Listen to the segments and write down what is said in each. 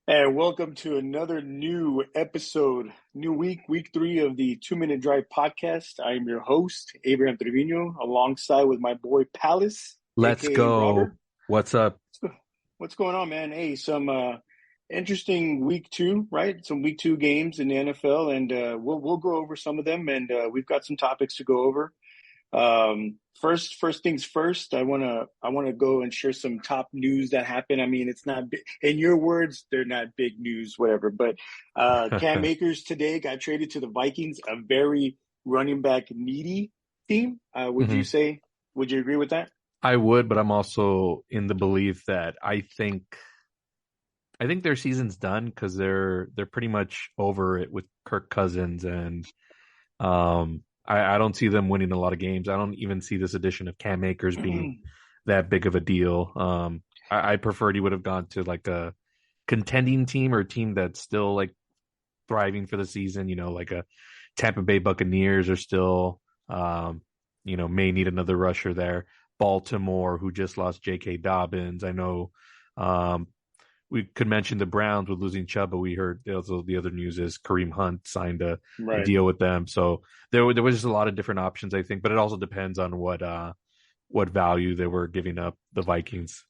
And welcome to another new episode, new week 3 of the 2 Minute Drive podcast. I am your host, Abraham Trevino, alongside with my boy Palace, Let's aka go. Robert. What's up? What's going on, man? Hey, some interesting week 2, right? Some week 2 games in the NFL, and we'll go over some of them, and we've got some topics to go over. First things first, I wanna go and share some top news that happened. I mean, it's not in your words, they're not big news, whatever. But Cam Akers today got traded to the Vikings, a very running back needy team. Would you hmm say? Would you agree with that? I would, but I'm also in the belief that I think their season's done because they're pretty much over it with Kirk Cousins, and I don't see them winning a lot of games. I don't even see this addition of Cam Akers being that big of a deal. I preferred he would have gone to like a contending team or a team that's still like thriving for the season. Like a Tampa Bay Buccaneers are still, may need another rusher there. Baltimore, who just lost J.K. Dobbins. I know we could mention the Browns with losing Chubb, but we heard also the other news is Kareem Hunt signed a Right. deal with them. So there was just a lot of different options, I think, but it also depends on what value they were giving up the Vikings.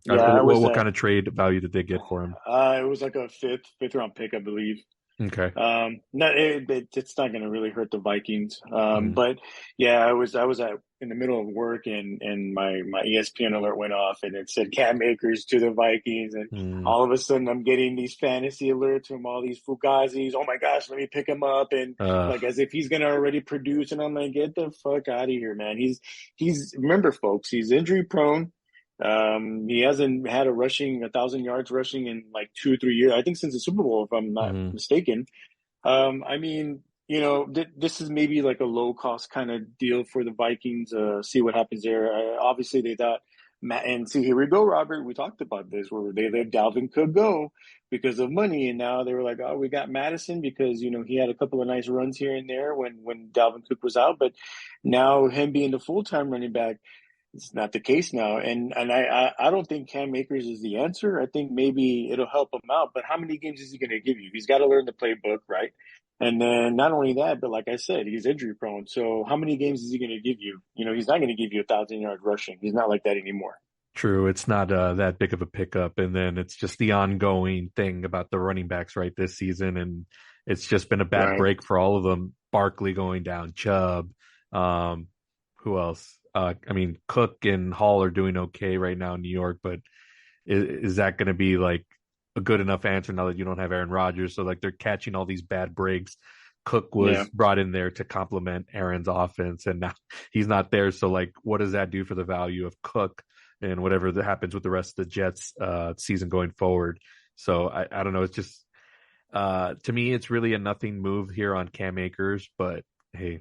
Yeah, I was What kind of trade value did they get for him? it was like a fifth round pick, I believe. Okay. No, it's not going to really hurt the Vikings. Mm, But yeah, I was in the middle of work and my ESPN alert went off and it said Cam Akers to the Vikings, and mm, all of a sudden I'm getting these fantasy alerts from all these Fugazis. Oh my gosh, let me pick him up, and uh, like as if he's going to already produce, and I'm like, get the fuck out of here, man. He's remember, folks, he's injury prone. He hasn't had 1,000 yards rushing in like 2 or 3 years. I think since the Super Bowl, if I'm not mhm. mistaken. I mean, this is maybe like a low cost kind of deal for the Vikings. See what happens there. Obviously, they thought, and see, here we go, Robert. We talked about this where they let Dalvin Cook go because of money, and now they were like, oh, we got Madison because he had a couple of nice runs here and there when Dalvin Cook was out, but now him being the full time running back. It's not the case now, and I don't think Cam Akers is the answer. I think maybe it'll help him out, but how many games is he going to give you? He's got to learn the playbook, right? And then not only that, but like I said, he's injury prone. So how many games is he going to give you? He's not going to give you 1,000 yards rushing. He's not like that anymore. True. It's not that big of a pickup. And then it's just the ongoing thing about the running backs right this season. And it's just been a bad Right. break for all of them. Barkley going down, Chubb. Who else? I mean, Cook and Hall are doing okay right now in New York, but is that going to be like a good enough answer now that you don't have Aaron Rodgers? So like they're catching all these bad breaks. Cook Yeah. was brought in there to complement Aaron's offense, and now he's not there. So like, what does that do for the value of Cook and whatever that happens with the rest of the Jets season going forward? So I don't know. It's just to me, it's really a nothing move here on Cam Akers, but hey,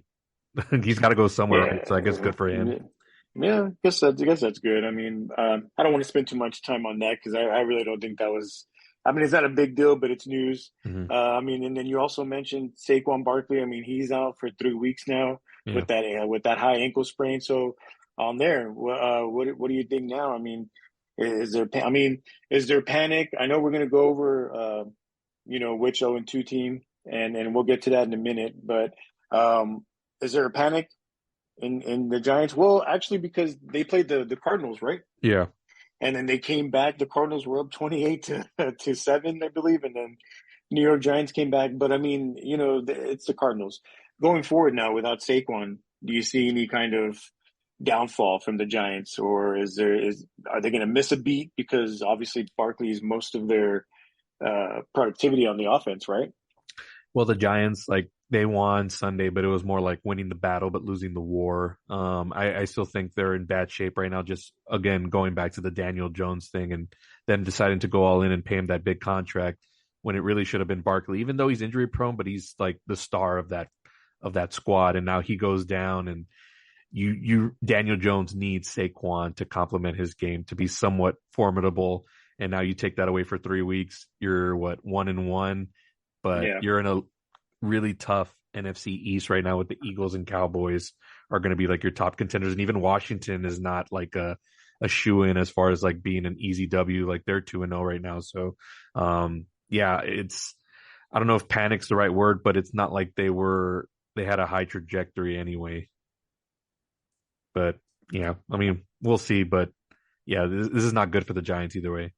he's got to go somewhere, Yeah. right? So I guess good for him. Yeah. I guess that's good. I mean, I don't want to spend too much time on that because I really don't think that was. I mean, it's not a big deal, but it's news. Hmm. I mean, and then you also mentioned Saquon Barkley. I mean, he's out for 3 weeks now Yeah. with that high ankle sprain. So on there, what do you think now? I mean, is there panic? I know we're going to go over which 0-2 team, and we'll get to that in a minute. But is there a panic in the Giants? Well, actually, because they played the Cardinals, right? Yeah. And then they came back. The Cardinals were up 28 to 7, I believe, and then New York Giants came back. But I mean, it's the Cardinals. Going forward now without Saquon, do you see any kind of downfall from the Giants, or are they going to miss a beat because obviously Barkley is most of their productivity on the offense, right? Well, the Giants, like they won Sunday, but it was more like winning the battle but losing the war. I still think they're in bad shape right now. Just again going back to the Daniel Jones thing and then deciding to go all in and pay him that big contract when it really should have been Barkley, even though he's injury prone, but he's like the star of that squad. And now he goes down, and you Daniel Jones needs Saquon to complement his game to be somewhat formidable. And now you take that away for 3 weeks. You're what, 1-1, but Yeah. you're in a really tough NFC East right now with the Eagles and Cowboys are going to be like your top contenders. And even Washington is not like a shoe-in as far as like being an easy W. Like they're 2-0 right now. So yeah, it's I don't know if panic's the right word, but it's not like they had a high trajectory anyway. But yeah, I mean, we'll see. But yeah, this is not good for the Giants either way.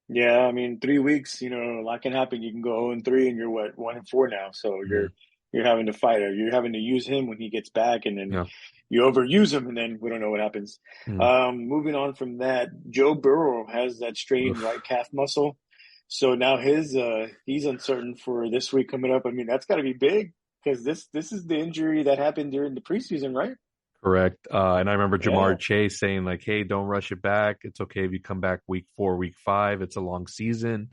Yeah, I mean, 3 weeks, a lot can happen. You can go 0-3 and you're what, 1-4 now. So Mhm. you're having to fight or you're having to use him when he gets back, and then Yeah. you overuse him, and then we don't know what happens. Mm. Moving on from that, Joe Burrow has that strained right Oof. calf muscle. So now he's uncertain for this week coming up. I mean, that's gotta be big because this is the injury that happened during the preseason, right? Correct. And I remember Yeah, Jamar Chase saying like, "Hey, don't rush it back. It's okay if you come back week 4, week 5. It's a long season."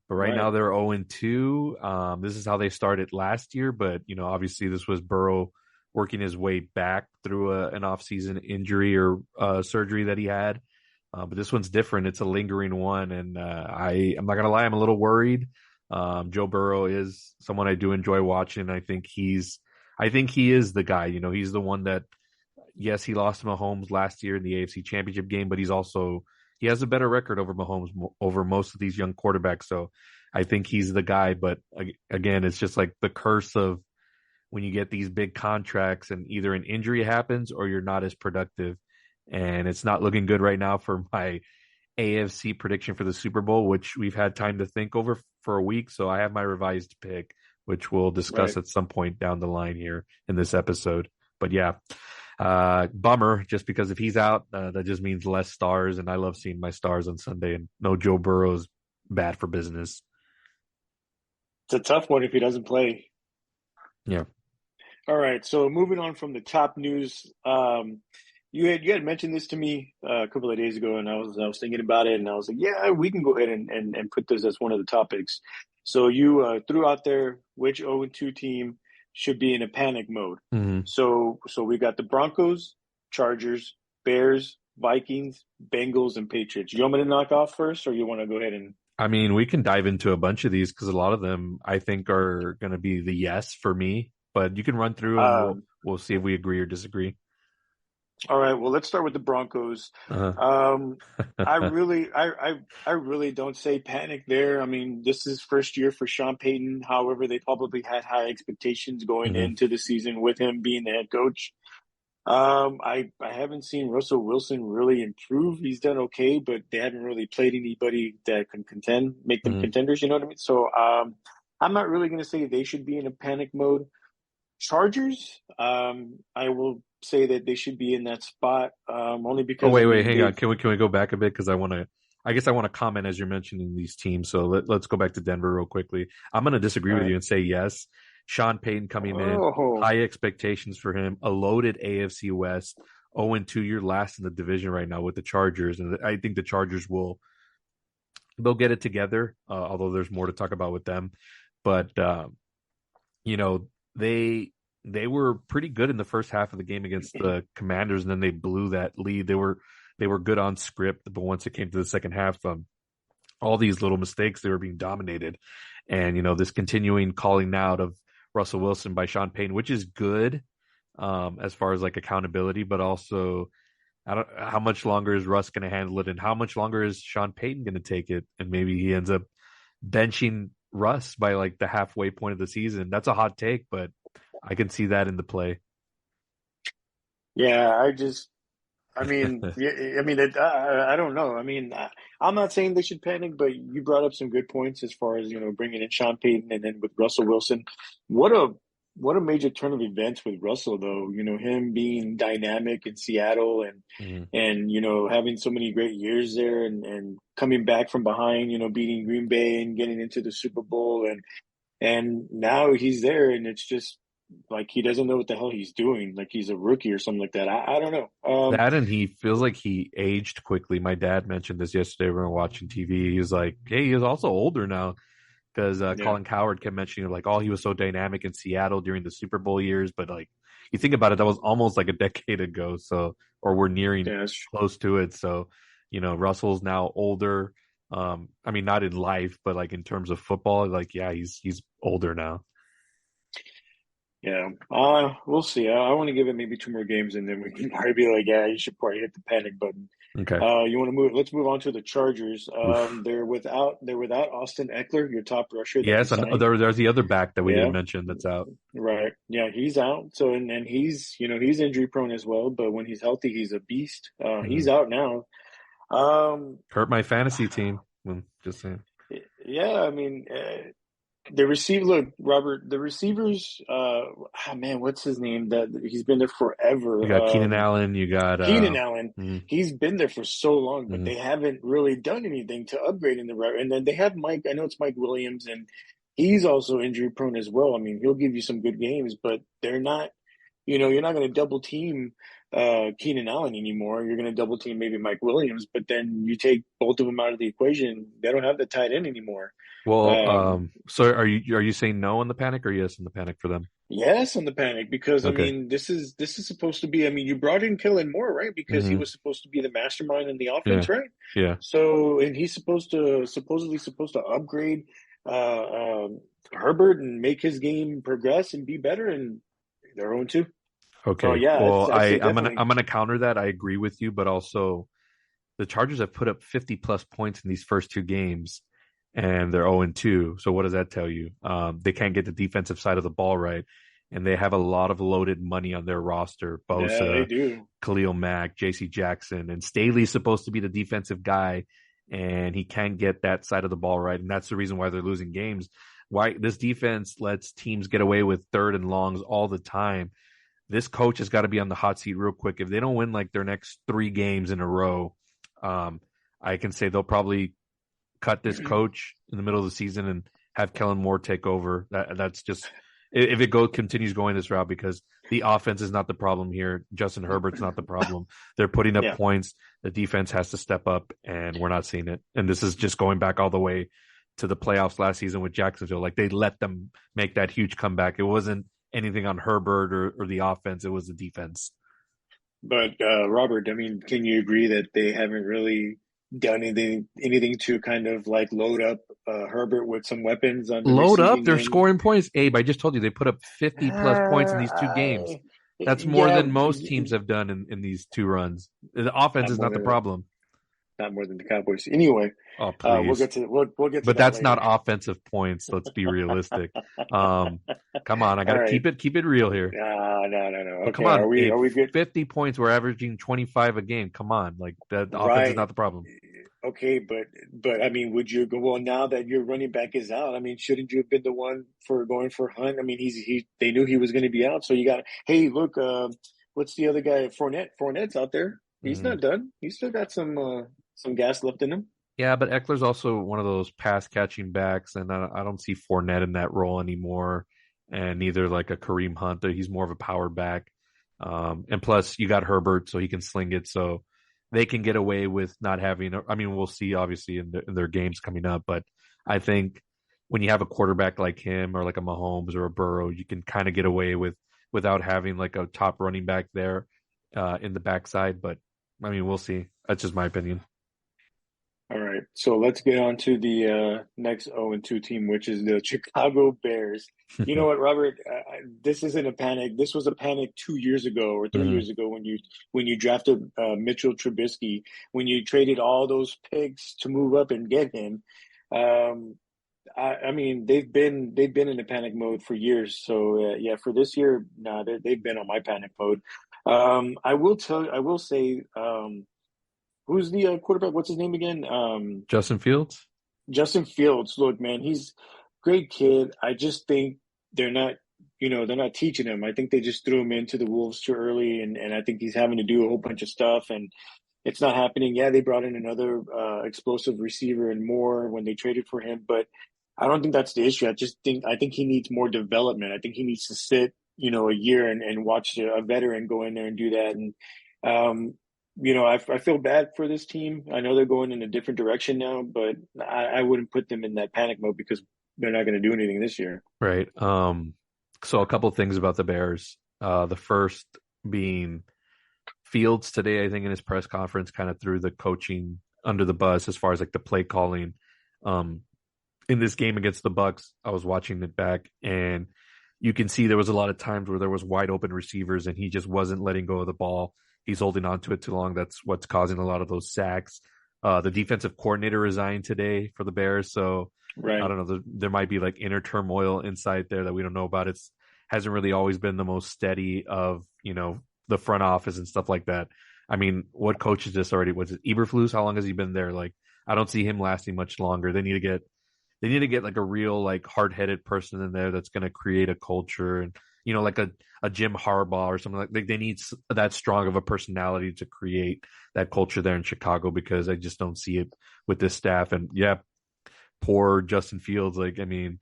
But right now right. they're 0-2. This is how they started last year, but obviously this was Burrow working his way back through an off-season injury or surgery that he had. But this one's different. It's a lingering one, and I'm not gonna lie, I'm a little worried. Joe Burrow is someone I do enjoy watching. I think he is the guy. He's the one that, yes, he lost to Mahomes last year in the AFC Championship game, but he has a better record over Mahomes over most of these young quarterbacks. So I think he's the guy. But again, it's just like the curse of when you get these big contracts and either an injury happens or you're not as productive. And it's not looking good right now for my AFC prediction for the Super Bowl, which we've had time to think over for a week. So I have my revised pick, which we'll discuss Right. at some point down the line here in this episode. But yeah, bummer just because if he's out, that just means less stars. And I love seeing my stars on Sunday, and no Joe Burrow's bad for business. It's a tough one if he doesn't play. Yeah. All right, so moving on from the top news, you had mentioned this to me a couple of days ago, and I was thinking about it, and I was like, yeah, we can go ahead and put this as one of the topics. So you threw out there which 0-2 team should be in a panic mode. Hmm. So we got the Broncos, Chargers, Bears, Vikings, Bengals, and Patriots. You want me to knock off first, or you want to go ahead and I mean, we can dive into a bunch of these because a lot of them I think are going to be the yes for me. But you can run through and we'll um, we'll see if we agree or disagree. all right, well, let's start with the Broncos. Uh-huh. Um, I really don't say panic there. I mean, this is first year for Sean Payton. However, they probably had high expectations going Hmm. into the season with him being the head coach. I haven't seen Russell Wilson really improve. He's done okay, but they haven't really played anybody that can contend, make them Hmm. contenders. You know what I mean? So, I'm not really going to say they should be in a panic mode. Chargers, I will say that they should be in that spot, only Oh because I wait, mean hang on. they've. Can we go back a bit because I guess I want to comment as you're mentioning these teams. So let's go back to Denver real quickly. I'm going to disagree All with right. you and say yes. Sean Payton coming in, Oh, high expectations for him, a loaded AFC West, 0-2. You're last in the division right now with the Chargers, and I think the Chargers they'll get it together. Although there's more to talk about with them, but you know they were pretty good in the first half of the game against the Commanders, and then they blew that lead. They were good on script, but once it came to the second half, all these little mistakes, they were being dominated. And this continuing calling out of Russell Wilson by Sean Payton, which is good as far as like accountability, but also I don't how much longer is Russ going to handle it, and how much longer is Sean Payton going to take it, and maybe he ends up benching Russ by like the halfway point of the season. That's a hot take, but I can see that in the play. yeah. I mean, yeah, I mean, I don't know. I mean, I'm not saying they should panic, but you brought up some good points as far as bringing in Sean Payton and then with Russell Wilson. What a what a major turn of events with Russell, though. Him being dynamic in Seattle Mm-hmm. and having so many great years there and coming back from behind, beating Green Bay and getting into the Super Bowl and now he's there and it's just like he doesn't know what the hell he's doing, like he's a rookie or something like that. I don't know. That and he feels like he aged quickly. My dad mentioned this yesterday when we were watching TV. He was like, "Hey, he's also older now." Because Yeah, Colin Coward kept mentioning like, "Oh, he was so dynamic in Seattle during the Super Bowl years," but like you think about it, that was almost like a decade ago. So, or we're nearing yeah, close to it. So, Russell's now older. I mean, not in life, but like in terms of football, like yeah, he's older now. yeah. We'll see. I want to give it maybe two more games and then we can probably be like, yeah, you should probably hit the panic button. Okay. You want to move? Let's move on to the Chargers. Oof. They're without Austin Eckler, your top rusher that they Yes, and signed. there's the other back that we didn't Yeah, mention that's out. right. Yeah, he's out. So and he's he's injury prone as well. But when he's healthy, he's a beast. He's Mhm. out now. Um, Hurt my fantasy team. Just saying. yeah, I mean, the receiver. Look, Robert, the receivers. Man, what's his name? That he's been there You forever. got Keenan Allen. You got Keenan Allen, mhm, he's been there for so long, but mhm. they haven't really done anything to upgrade in the right. And then they have Mike. I know it's Mike Williams, and he's also injury prone as well. I mean, he'll give you some good games, but they're not. You're not going to double team Keenan Allen anymore. You're going to double team maybe Mike Williams, but then you take both of them out of the equation. They don't have the tight end anymore. Well, Um, so are you saying no on the panic or yes on the panic for them? Yes, on the panic because I Okay. mean this is supposed to be. I mean, you brought in Kellen Moore, right? Because he Hmm. was supposed to be the mastermind in the Yeah. offense, right? Yeah. So and he's supposed to upgrade Herbert and make his game progress and be better, and they're on two. So Okay. yeah, Well, I'd say I'm gonna definitely. I'm gonna counter that. I agree with you, but also the Chargers have put up 50 plus points in these first two games, and they're 0-2. So what does that tell you? They can't get the defensive side of the ball right, and they have a lot of loaded money on their roster. Yeah, they Bosa, do. Khalil Mack, J.C. Jackson, and Staley's supposed to be the defensive guy, and he can't get that side of the ball right, and that's the reason why they're losing games. Why this defense lets teams get away with third and longs all the time. This coach has got to be on the hot seat real quick. If they don't win like their next three games in a row, um, I can say they'll probably cut this coach in the middle of the season and have Kellen Moore take over. That's just if it continues going this route because the offense is not the problem here. Justin Herbert's not the problem. They're putting up Yeah. points. The defense has to step up, and we're not seeing it. And this is just going back all the way to the playoffs last season with Jacksonville. Like they let them make that huge comeback. It wasn't anything on Herbert or the offense. It was the defense. But Robert, I mean, can you agree that they haven't really done anything to kind of like load up Herbert with some weapons on the Load up. receiving They're end? scoring points. Abe, I just told you they put up 50 plus points in these two games. I That's more yeah, than most teams have done in these two runs. The offense not is more not the than problem. not more than the Cowboys. Anyway, Oh, we'll please. get to But that that's not later. offensive points. Let's be realistic. Um, Come on. I got All to right. keep it real here. No. But come Okay, are on, we Abe, are we good? 50 points. We're averaging 25 a game. Come on. Like the offense is Right. not the problem. Okay, but I mean, would you go, well, now that your running back is out? I mean, shouldn't you have been the one for going for Hunt? I mean, they knew he was going to be out, so you got. Hey, look, what's the other guy? Fournette. Fournette's out there. He's Hmm. not done. He's still got some gas left in him. Yeah, but Eckler's also one of those pass catching backs, and I don't see Fournette in that role anymore, and neither like a Kareem Hunt. He's more of a power back. And plus, you got Herbert, so he can sling it. So they can get away with not having. I mean, we'll see obviously in their games coming up, but I think when you have a quarterback like him or like a Mahomes or a Burrow, you can kind of get away without having like a top running back there in the backside. But I mean, we'll see. That's just my opinion. All right, so let's get on to the next 0-2 team, which is the Chicago Bears. You know what, Robert? This isn't a panic. This was a panic 2 years ago or three Hmm. years ago when you drafted Mitchell Trubisky, when you traded all those picks to move up and get him. Um, I mean, they've been in a panic mode for years. So yeah, for this year, nah, they've been on my panic mode. I will say. Who's the quarterback? What's his name again? Justin Fields? Justin Fields. Look, man, he's a great kid. I just think they're not, they're not teaching him. I think they just threw him into the Wolves too early, and I think he's having to do a whole bunch of stuff, and it's not happening. Yeah, they brought in another explosive receiver and more when they traded for him, but I don't think that's the issue. I think he needs more development. I think he needs to sit, a year and watch a veteran go in there and do that. And um, I feel bad for this team. I know they're going in a different direction now, but I wouldn't put them in that panic mode because they're not going to do anything this year. Right. So a couple of things about the Bears. The first being Fields today, I think in his press conference, kind of threw the coaching under the bus as far as like the play calling. Um, in this game against the Bucks, I was watching it back, and you can see there was a lot of times where there was wide open receivers, and he just wasn't letting go of the ball. he's holding on to it too long. That's what's causing a lot of those sacks. The defensive coordinator resigned today for the Bears, so I Right. don't know. There might be like inner turmoil inside there that we don't know about. It's hasn't really always been the most steady of the front office and stuff like that. I mean, what coach is this already? Was it Eberflus? How long has he been there? Like, I don't see him lasting much longer. They need to get like a real like hard headed person in there that's going to create a culture and like a Jim Harbaugh or something like they need that strong of a personality to create that culture there in Chicago because I just don't see it with this staff. And yeah, poor Justin Fields. Like, I mean,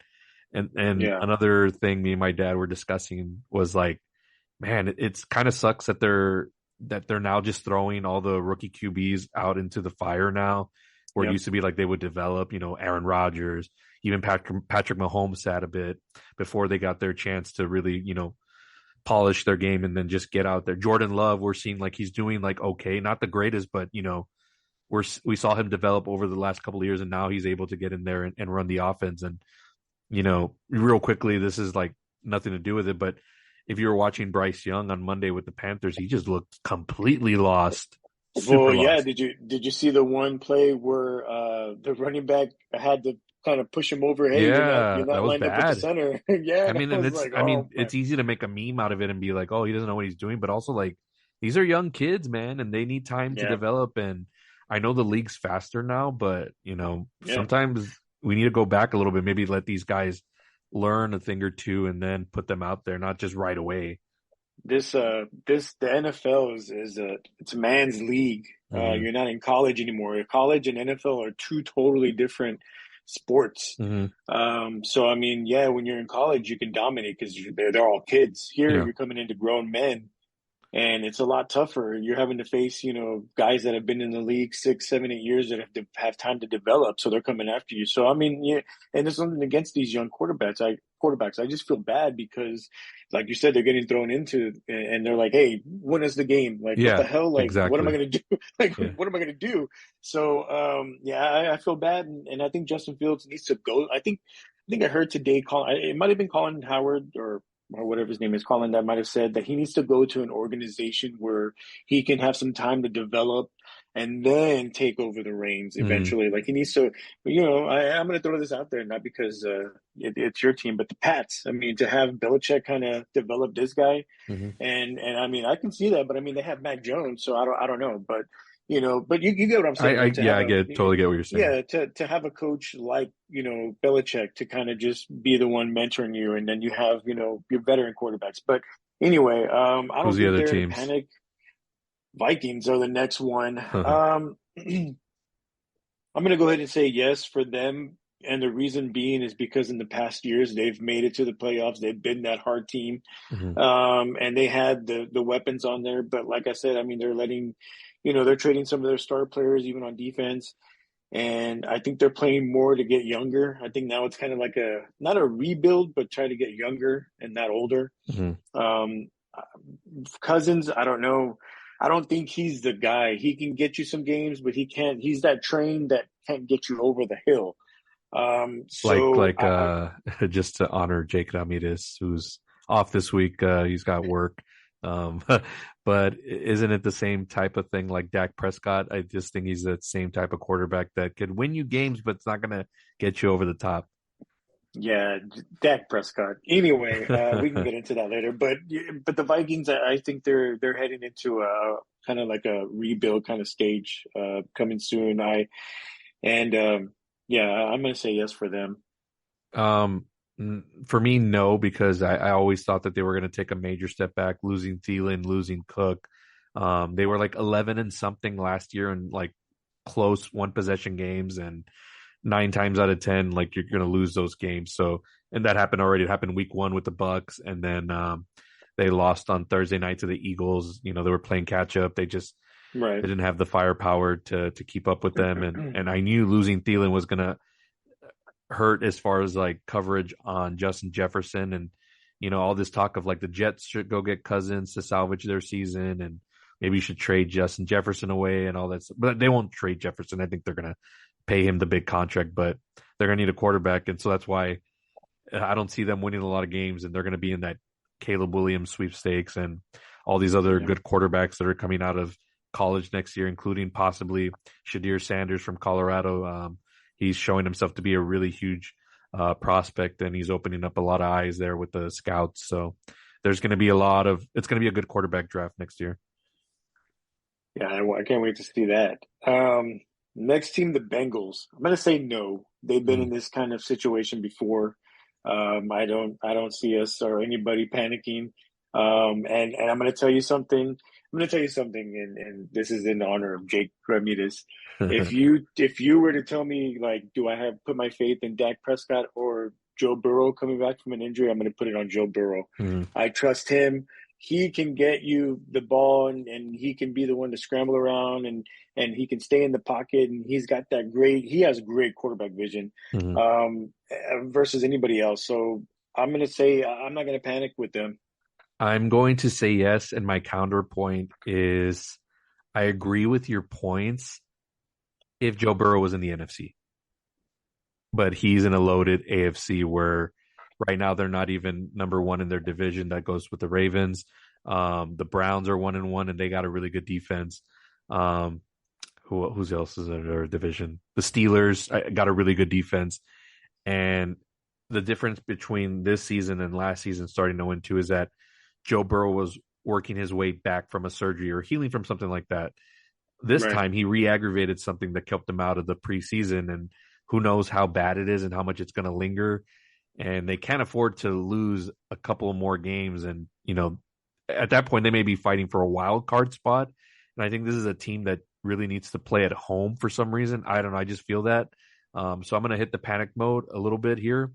and Yeah. another thing me and my dad were discussing was like, man, it's kind of sucks that they're now just throwing all the rookie QBs out into the fire now, where it Yep. used to be like they would develop, Aaron Rodgers, even Patrick Mahomes sat a bit before they got their chance to really, polish their game and then just get out there. Jordan Love, we're seeing like he's doing like okay, not the greatest, but we saw him develop over the last couple of years, and now he's able to get in there and run the offense. And real quickly, this is like nothing to do with it, but if you were watching Bryce Young on Monday with the Panthers, he just looked completely lost, Well, super yeah. lost. Did you see the one play where the running back had to kind of push him over? Hey, you're not Yeah, you're that not was lined up with the bad. center. Yeah, I mean, I and was it's like, I mean, oh my. it's easy to make a meme out of it and be like, oh, he doesn't know what he's doing, but also like these are young kids, man, and they need time to Yeah, develop. And I know the league's faster now, but yeah. sometimes we need to go back a little bit, maybe let these guys learn a thing or two and then put them out there, not just right away. This the NFL is a it's a man's league. Hmm. You're not in college anymore. College and NFL are two totally different sports. Hmm. So I mean, yeah, when you're in college, you can dominate because they're all kids. Here, Yeah. you're coming into grown men, and it's a lot tougher. You're having to face, guys that have been in the league 6, 7, 8 years that have time to develop, so they're coming after you. So I mean, yeah, and there's something against these young quarterbacks. I just feel bad because, like you said, they're getting thrown into, and they're like, "Hey, when is the game? Like, what the Yeah, hell? Like, what am I exactly. gonna do? Like, Yeah. what am I gonna do?" So, yeah, I feel bad, and I think Justin Fields needs to go. I think I heard today. It might have been Colin Howard or whatever his name is, Colin, that might have said that he needs to go to an organization where he can have some time to develop and then take over the reins Hmm. eventually. Like he needs to, I'm going to throw this out there, not because it's your team, but the Pats. I mean, to have Belichick kind of develop this guy, Hmm. and I mean, I can see that, but I mean, they have Mac Jones, so I don't know, but but you get what I'm saying, I right? To yeah, have I totally get what you're saying. yeah, to have a coach like Belichick to kind of just be the one mentoring you, and then you have your veteran quarterbacks. But anyway, I Who's don't the think other they're in a teams? panic. Vikings are the next one. I'm going to go ahead and say yes for them. And the reason being is because in the past years, they've made it to the playoffs. They've been that hard team. Hmm. And they had the weapons on there. But like I said, I mean, they're trading some of their star players even on defense. And I think they're playing more to get younger. I think now it's kind of like not a rebuild, but try to get younger and not older. Hmm. Um, Cousins, I don't know. I don't think he's the guy. He can get you some games, but he can't. He's that train that can't get you over the hill. like So like just to honor Jake Ramirez, who's off this week. He's got work. Um, but isn't it the same type of thing like Dak Prescott? I just think he's that same type of quarterback that could win you games, but it's not going to get you over the top. yeah, Dak Prescott. Anyway, we can get into that later. But the Vikings, I think they're heading into a kind of like a rebuild kind of stage coming soon. And yeah, I'm gonna say yes for them. Um, for me, no, because I always thought that they were going to take a major step back, losing Thielen, losing Cook. They were like 11 and something last year and like close one possession games, and 9 times out of 10, like you're going to lose those games. So, and that happened already. It happened week 1 with the Bucks, and then they lost on Thursday night to the Eagles. They were playing catch up. They Right. didn't have the firepower to keep up with them, and I knew losing Thielen was going to hurt as far as like coverage on Justin Jefferson. And all this talk of like the Jets should go get Cousins to salvage their season, and maybe you should trade Justin Jefferson away and all that stuff. But they won't trade Jefferson. I think they're gonna pay him the big contract, but they're gonna need a quarterback, and so that's why I don't see them winning a lot of games, and they're gonna be in that Caleb Williams sweepstakes. And all these other Yeah. good quarterbacks that are coming out of college next year, including possibly Shadir Sanders from Colorado. He's showing himself to be a really huge prospect, and he's opening up a lot of eyes there with the scouts. So there's going to be it's going to be a good quarterback draft next year. Yeah, I can't wait to see that. Next team, the Bengals. I'm gonna say no. They've been in Mm. this kind of situation before. I don't see us or anybody panicking. And I'm gonna tell you something. I'm gonna tell you something, and this is in honor of Jake Ramirez. If you were to tell me like, do I have put my faith in Dak Prescott or Joe Burrow coming back from an injury? I'm gonna put it on Joe Burrow. Mm. I trust him. He can get you the ball, and he can be the one to scramble around, and he can stay in the pocket, and he has great quarterback vision, Mm. versus anybody else. So I'm gonna say I'm not gonna panic with them. I'm going to say yes, and my counterpoint is I agree with your points if Joe Burrow was in the NFC, but he's in a loaded AFC where right now they're not even number one in their division. That goes with the Ravens. The Browns are 1-1, and they got a really good defense. Um, who's else is in their division? The Steelers got a really good defense, and the difference between this season and last season starting to win two is that Joe Burrow was working his way back from a surgery or healing from something like that. This Right. time he re-aggravated something that kept him out of the preseason, and who knows how bad it is and how much it's going to linger. And they can't afford to lose a couple of more games. And, at that point, they may be fighting for a wild card spot. And I think this is a team that really needs to play at home for some reason. I don't know. I just feel that. So I'm going to hit the panic mode a little bit here.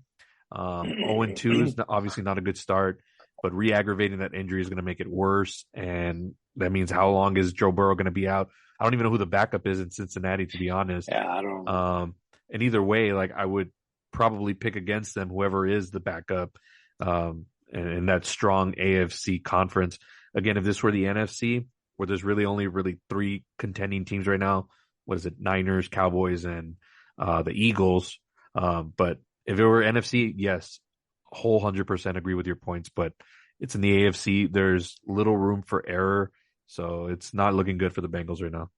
0-2 is obviously not a good start, but re-aggravating that injury is going to make it worse. And that means how long is Joe Burrow going to be out? I don't even know who the backup is in Cincinnati, to be honest. Yeah, I don't. And either way, like I would probably pick against them, whoever is the backup, in that strong AFC conference. Again, if this were the NFC, where there's only three contending teams right now, what is it? Niners, Cowboys, and the Eagles. But if it were NFC, yes, whole 100% agree with your points. But it's in the AFC. There's little room for error, so it's not looking good for the Bengals right now.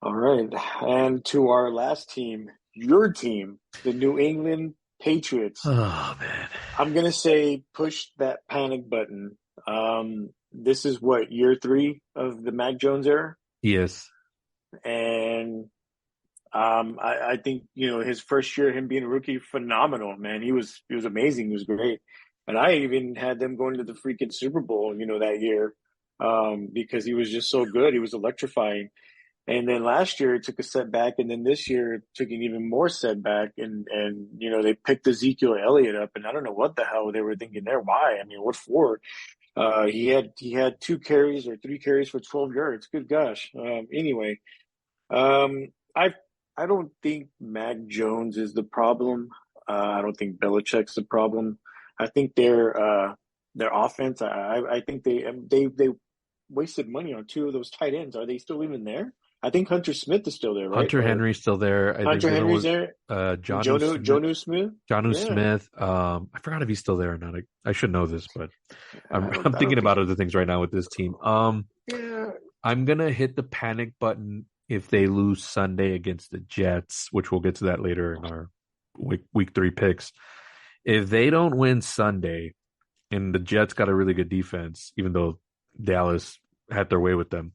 All right. And to our last team, your team, the New England Patriots. Oh man. I'm gonna say push that panic button. This is what, year 3 of the Mac Jones era? Yes. And I think, his first year, him being a rookie, phenomenal, man. He was amazing. He was great. And I even had them going to the freaking Super Bowl, that year, because he was just so good. He was electrifying. And then last year it took a setback, and then this year it took an even more setback. And they picked Ezekiel Elliott up, and I don't know what the hell they were thinking there. Why? I mean, what for? He had 2 carries or 3 carries for 12 yards. Good gosh. Anyway, I I don't think Mac Jones is the problem. I don't think Belichick's the problem. I think their offense. I think they wasted money on 2 of those tight ends. Are they still even there? I think Hunter Smith is still there, right? Hunter Or Henry's still there. I think Hunter the other Henry's was there. Jonnu Smith. Jonu Smith. Jonnu Yeah, Smith. I forgot if he's still there or not. I should know this, but I'm I I'm don't thinking think. about other things right now with this team. Yeah. I'm gonna hit the panic button if they lose Sunday against the Jets, which we'll get to that later in our week 3 picks. If they don't win Sunday, and the Jets got a really good defense, even though Dallas had their way with them,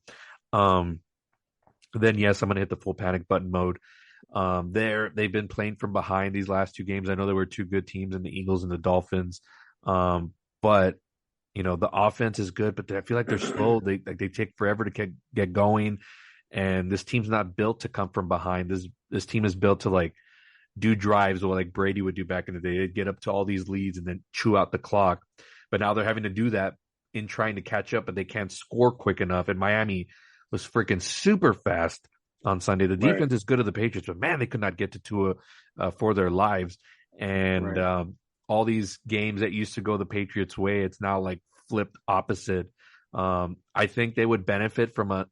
then yes, I'm gonna hit the full panic button mode. They've been playing from behind these last 2 games. I know there were 2 good teams in the Eagles and the Dolphins, but the offense is good, but I feel like they're slow. They take forever to get going, and this team's not built to come from behind. This team is built to like do drives or like Brady would do back in the day. They'd get up to all these leads and then chew out the clock. But now they're having to do that in trying to catch up, but they can't score quick enough. And Miami was freaking super fast on Sunday. The Right. defense is good of the Patriots, but man, they could not get to Tua for their lives. And Right. all these games that used to go the Patriots' way, it's now like flipped opposite. I think they would benefit from a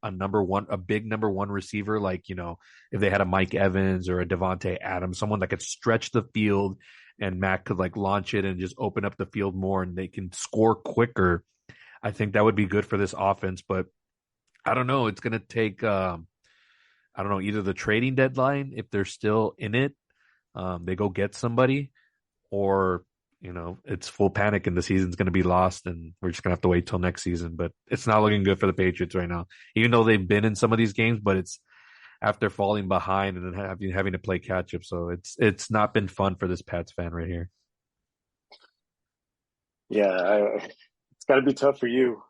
big number one receiver, like, if they had a Mike Evans or a Devontae Adams, someone that could stretch the field and Mac could like launch it and just open up the field more and they can score quicker. I think that would be good for this offense, but I don't know. It's going to take, I don't know, either the trading deadline, if they're still in it, they go get somebody, or, it's full panic and the season's going to be lost and we're just going to have to wait till next season. But it's not looking good for the Patriots right now, even though they've been in some of these games, but it's after falling behind and then having to play catch up. So it's not been fun for this Pats fan right here. Yeah, it's got to be tough for you.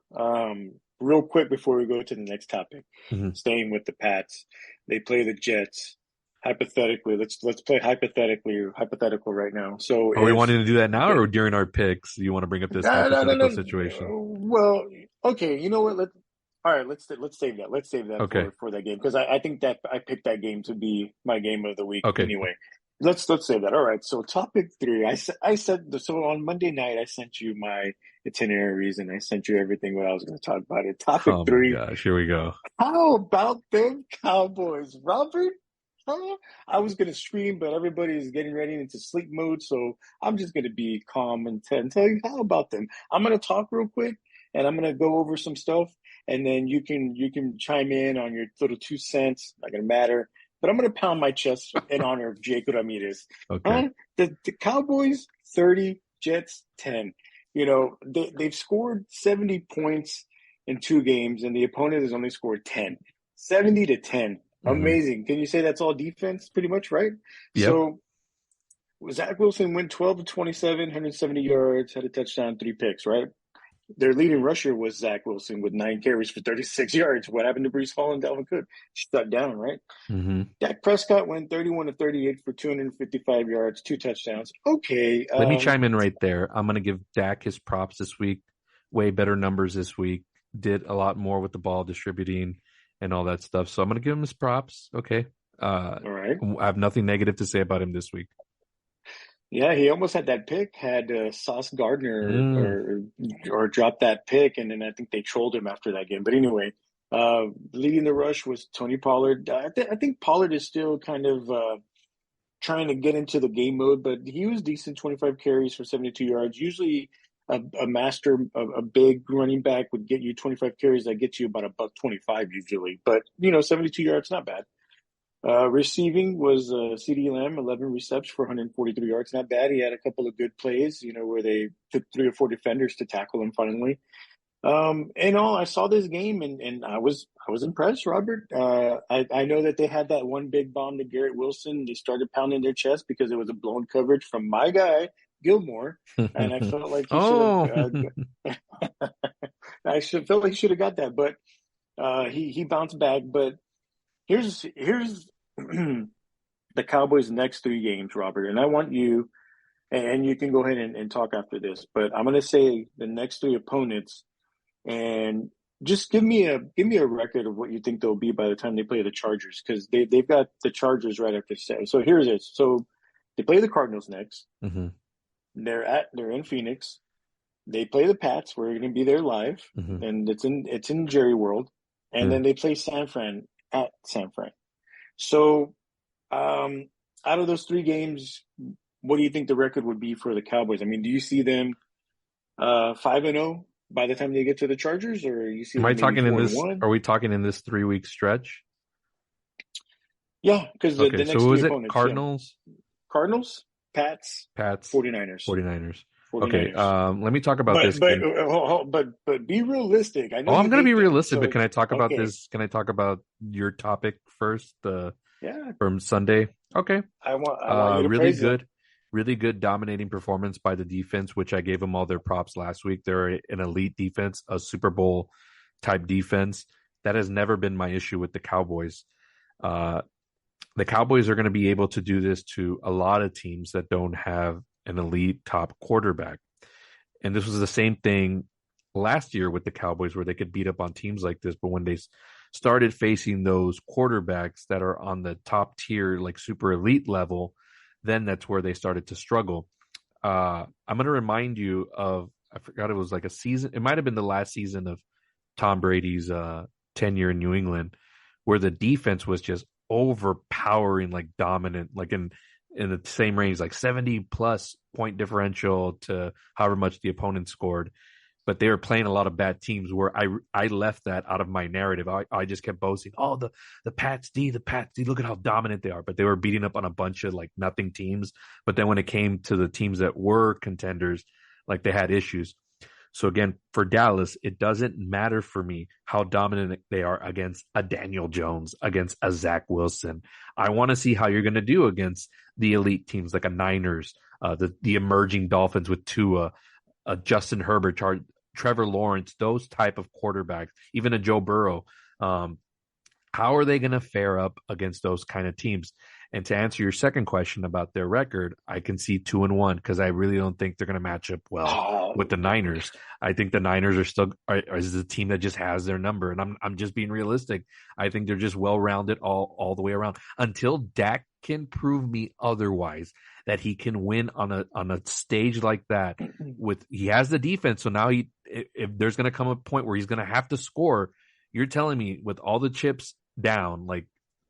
Real quick before we go to the next topic, Mm-hmm. staying with the Pats, they play the Jets. Hypothetically, let's play hypothetical right now. So Are we if wanting to do that now the, or during our picks? Do you want to bring up this no, no, no, hypothetical no. situation? Well, okay, you know what? All right. Let's save that. Let's save that Okay. for that game because I think that I picked that game to be my game of the week Okay. anyway. Let's save that. All right. So topic three, I said so on Monday night. I sent you my itineraries and I sent you everything what I was going to talk about. It topic Oh my three. gosh. Here we go. How about them Cowboys, Robert? Huh? I was gonna scream, but everybody is getting ready into sleep mode, so I'm just gonna be calm and tell you how about them. I'm gonna talk real quick, and I'm gonna go over some stuff, and then you can chime in on your little 2 cents. Not gonna matter, but I'm gonna pound my chest in honor of Jake Ramirez. Okay. Huh? The Cowboys 30, Jets 10. They've scored 70 points in 2 games, and the opponent has only scored 10. 70-10. Mm-hmm. Amazing. Can you say that's all defense pretty much, right? Yep. So Zach Wilson went 12 to 27, 170 yards, had a touchdown, 3 picks, right? Their leading rusher was Zach Wilson with 9 carries for 36 yards. What happened to Breece Hall and Dalvin Cook? Shut down, right? Mm-hmm. Dak Prescott went 31 to 38 for 255 yards, 2 touchdowns. Okay. Let me chime in right there. I'm going to give Dak his props this week. Way better numbers this week. Did a lot more with the ball distributing and all that stuff. So I'm going to give him his props. Okay. All right. I have nothing negative to say about him this week. Yeah, he almost had that pick. Had Sauce Gardner Mm. or dropped that pick, and then I think they trolled him after that game. But anyway, leading the rush was Tony Pollard. I think Pollard is still kind of trying to get into the game mode, but he was decent. 25 carries for 72 yards. Usually, a big running back would get you 25 carries. That gets you about a buck 25 usually. But 72 yards, not bad. Receiving was CD Lamb, 11 receptions for 143 yards. Not bad. He had a couple of good plays, where they took 3 or 4 defenders to tackle him finally. In all, I saw this game and I was impressed, Robert. I know that they had that one big bomb to Garrett Wilson. They started pounding their chest because it was a blown coverage from my guy, Gilmore. And I felt like he should Oh. have, felt like he should have got that, but he bounced back. But here's the Cowboys' next 3 games, Robert, and I want you, and you can go ahead and talk after this, but I'm going to say the next 3 opponents, and just give me a record of what you think they'll be by the time they play the Chargers, because they've got the Chargers right after 7. So here's it. So they play the Cardinals next. Mm-hmm. They're in Phoenix. They play the Pats. We're going to be there live, Mm-hmm. and it's in Jerry World, and Yeah. then they play San Fran at San Fran. So, out of those 3 games, what do you think the record would be for the Cowboys? I mean, do you see them 5-0 by the time they get to the Chargers, or you see Am I them maybe talking in four and this? one? Are we talking in this 3-week stretch? Yeah, because the Okay. So next who three is it? opponents, Cardinals, Cardinals, Pats, Pats, 49ers, 49ers. Okay. 49ers. Let me talk about But this but game. but be realistic. I know Oh, I'm you going to be hate them, realistic, but so can I talk about okay, this? Can I talk about your topic first? yeah. From Sunday. Okay. I want you to Really praise them. good, really good dominating performance by the defense, which I gave them all their props last week. They're an elite defense, a Super Bowl type defense. That has never been my issue with the Cowboys. Uh, the Cowboys are going to be able to do this to a lot of teams that don't have an elite top quarterback. And this was the same thing last year with the Cowboys where they could beat up on teams like this. But when they started facing those quarterbacks that are on the top tier, like super elite level, then that's where they started to struggle. I'm going to remind you of, I forgot it was like a season. It might have been the last season of Tom Brady's tenure in New England, where the defense was just overpowering, like dominant, like in the same range, like 70 plus point differential to however much the opponent scored. but they were playing a lot of bad teams where I left that out of my narrative. I just kept boasting, oh, the Pats D, look at how dominant they are. But they were beating up on a bunch of like nothing teams. But then when it came to the teams that were contenders, like they had issues. So again, for Dallas, it doesn't matter for me how dominant they are against a Daniel Jones, against a Zach Wilson. I want to see how you're going to do against the elite teams like a Niners, the emerging Dolphins with Tua, Justin Herbert, Trevor Lawrence, those type of quarterbacks, even a Joe Burrow. How are they going to fare up against those kind of teams? And to answer your second question about their record, I can see 2-1 because I really don't think they're going to match up well with the Niners. I think the Niners is the team that just has their number, and I'm just being realistic. I think they're just well rounded all the way around until Dak can prove me otherwise, that he can win on a stage like that. He has the defense, so now if there's going to come a point where he's going to have to score, you're telling me with all the chips down, like,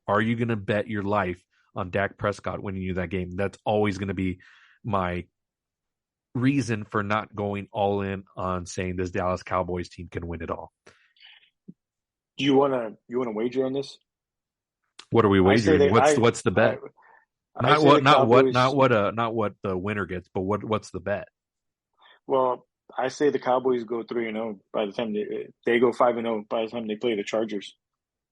are you going to bet your life on Dak Prescott winning you that game? That's always going to be my reason for not going all in on saying this Dallas Cowboys team can win it all. Do you wanna wager on this? What are we wagering? What's the bet? Not what the winner gets, but what's the bet? Well, I say the Cowboys go 3-0 by the time they go 5-0 by the time they play the Chargers.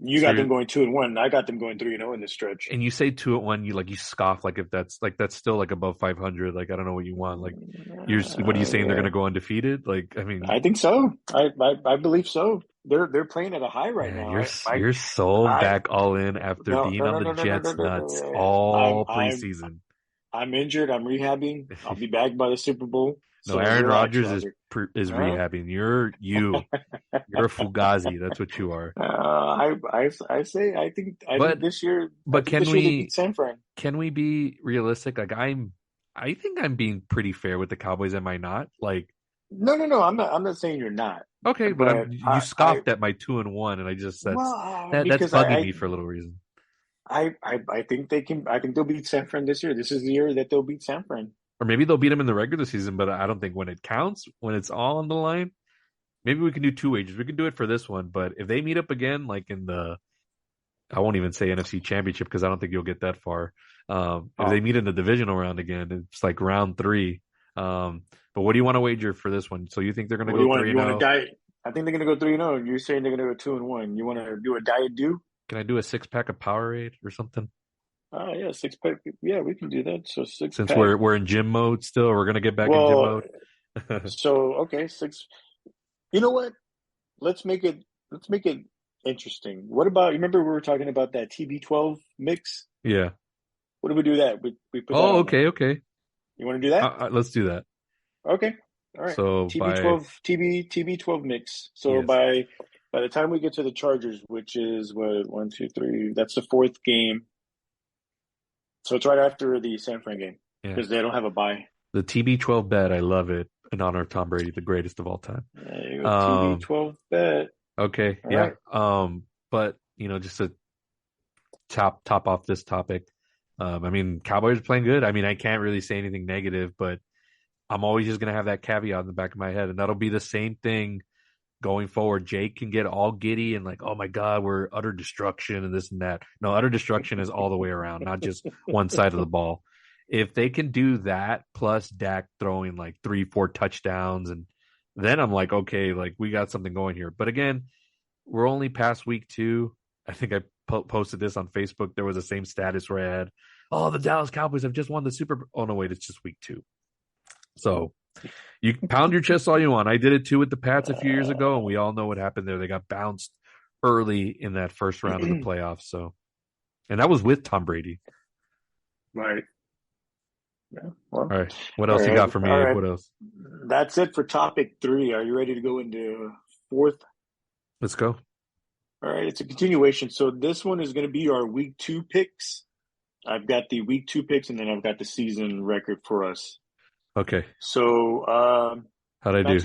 You got them going 2-1. I got them going 3-0 in this stretch. And you say 2-1, you scoff like if that's still like above 500. Like I don't know what you want. Like what are you saying? They're going to go undefeated? Like I mean, I think so. I believe so. They're playing at a high right now. You're so back all in after being on the Jets nuts all preseason. I'm injured. I'm rehabbing. I'll be back by the Super Bowl. No, so Aaron Rodgers is rehabbing. You're a fugazi. That's what you are. I think this year. But can we beat San Fran? Can we be realistic? Like I think I'm being pretty fair with the Cowboys. Am I not? Like no. I'm not saying you're not. Okay, but you scoffed at my 2-1, and I just said that's bugging me for a little reason. I think they can. I think they'll beat San Fran this year. This is the year that they'll beat San Fran. Or maybe they'll beat them in the regular season, but I don't think when it counts, when it's all on the line, maybe we can do 2 wagers. We can do it for this one, but if they meet up again, like in I won't even say NFC Championship because I don't think you'll get that far. If they meet in the divisional round again, it's like round 3. But what do you want to wager for this one? So you think they're going to go 3-0? I think they're going to go 3-0. You're saying they're going to go 2-1. You want to do a diet do? Can I do a 6-pack of Powerade or something? Yeah, 6-pack. Yeah, we can do that. So 6-pack. Since we're in gym mode still, we're gonna get back in gym mode. So okay, 6. You know what? Let's make it interesting. What about? You remember we were talking about that TB12 mix? Yeah. What do we do that? We put. Okay. You want to do that? Let's do that. Okay. All right. So TB12 mix. So yes. By the time we get to the Chargers, which is what 1, 2, 3, that's the 4th game. So it's right after the San Fran game because they don't have a bye. The TB12 bet, I love it in honor of Tom Brady, the greatest of all time. There you go, TB12 bet. Okay, all yeah. Right. But just to top off this topic, I mean, Cowboys are playing good. I mean, I can't really say anything negative, but I'm always just gonna have that caveat in the back of my head, and that'll be the same thing going forward. Jake can get all giddy and like, oh my God, we're utter destruction and this and that. No, utter destruction is all the way around, not just one side of the ball. If they can do that, plus Dak throwing like 3-4 touchdowns, and then I'm like, okay, like we got something going here. But again, we're only past week 2. I think I posted this on Facebook. There was the same status where I had, oh, the Dallas Cowboys have just won the Super Bowl. Oh no, wait, it's just week 2. So you can pound your chest all you want. I did it too with the Pats a few years ago, and we all know what happened there. They got bounced early in that first round of the playoffs. So, and that was with Tom Brady. Right. Yeah. Well, all right. What else you got for me? Right. What else? That's it for topic 3. Are you ready to go into 4th? Let's go. All right. It's a continuation. So this one is going to be our week 2 picks. I've got the week 2 picks, and then I've got the season record for us. Okay. So, how'd I do?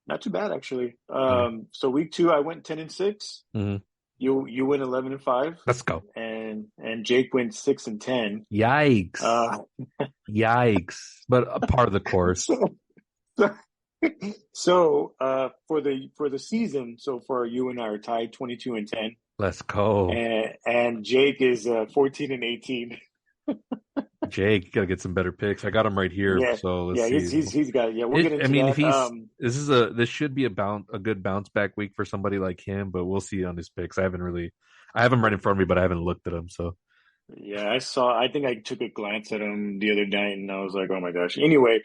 Not too bad actually. So week 2, I went 10-6. Mm-hmm. You went 11-5. Let's go. And Jake went 6-10. Yikes! Yikes! But a part of the course. So for the season so far, you and I are tied 22-10, Let's go. and Jake is 14-18. Jake, gotta get some better picks. I got him right here, Yeah, so let's yeah, see. he's got yeah. We'll get I into mean, if that. he's this should be a good bounce back week for somebody like him, but we'll see on his picks. I have him right in front of me, but I haven't looked at him. So Yeah, I saw. I think I took a glance at him the other night, and I was like, "Oh my gosh!" Anyway,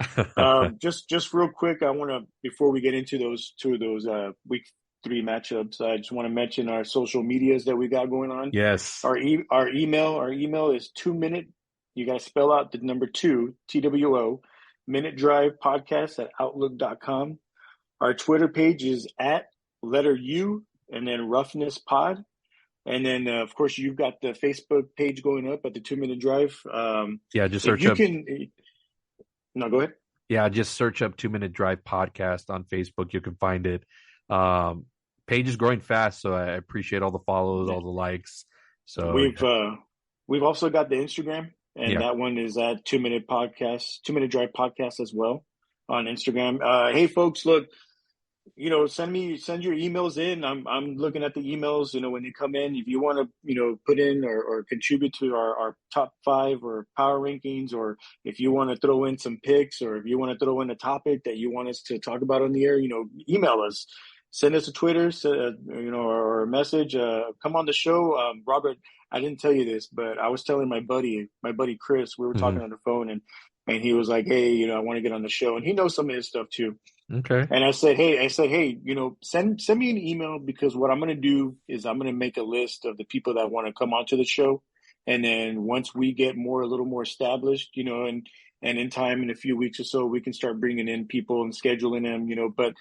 just real quick, I want to before we get into those two of those week 3 matchups, I just want to mention our social medias that we got going on. yes, Our email is 2 minute. You got to spell out the number two TWO minute drive podcast at outlook.com. Our Twitter page is at letter U and then roughness pod. And then, of course, you've got the Facebook page going up at the 2 minute drive. yeah, just If search you up. can, no, go ahead. Yeah, just search up 2 Minute Drive podcast on Facebook. You can find it. Page is growing fast, so I appreciate all the follows, all the likes. So We've uh, we've also got the Instagram, and yeah, that one is at 2 minute podcast, 2 minute drive podcast as well on Instagram. Hey, folks, look, send your emails in. I'm looking at the emails, when they come in. If you want to, put in or contribute to our top 5 or power rankings, or if you want to throw in some picks, or if you want to throw in a topic that you want us to talk about on the air, email us. Send us a Twitter, or a message. Come on the show, Robert. I didn't tell you this, but I was telling my buddy Chris. We were hmm talking on the phone, and he was like, "Hey, I want to get on the show," and he knows some of his stuff too. okay, And I said, hey, send me an email, because what I'm going to do is I'm going to make a list of the people that want to come onto the show. And then once we get a little more established, and in time, in a few weeks or so, we can start bringing in people and scheduling them, but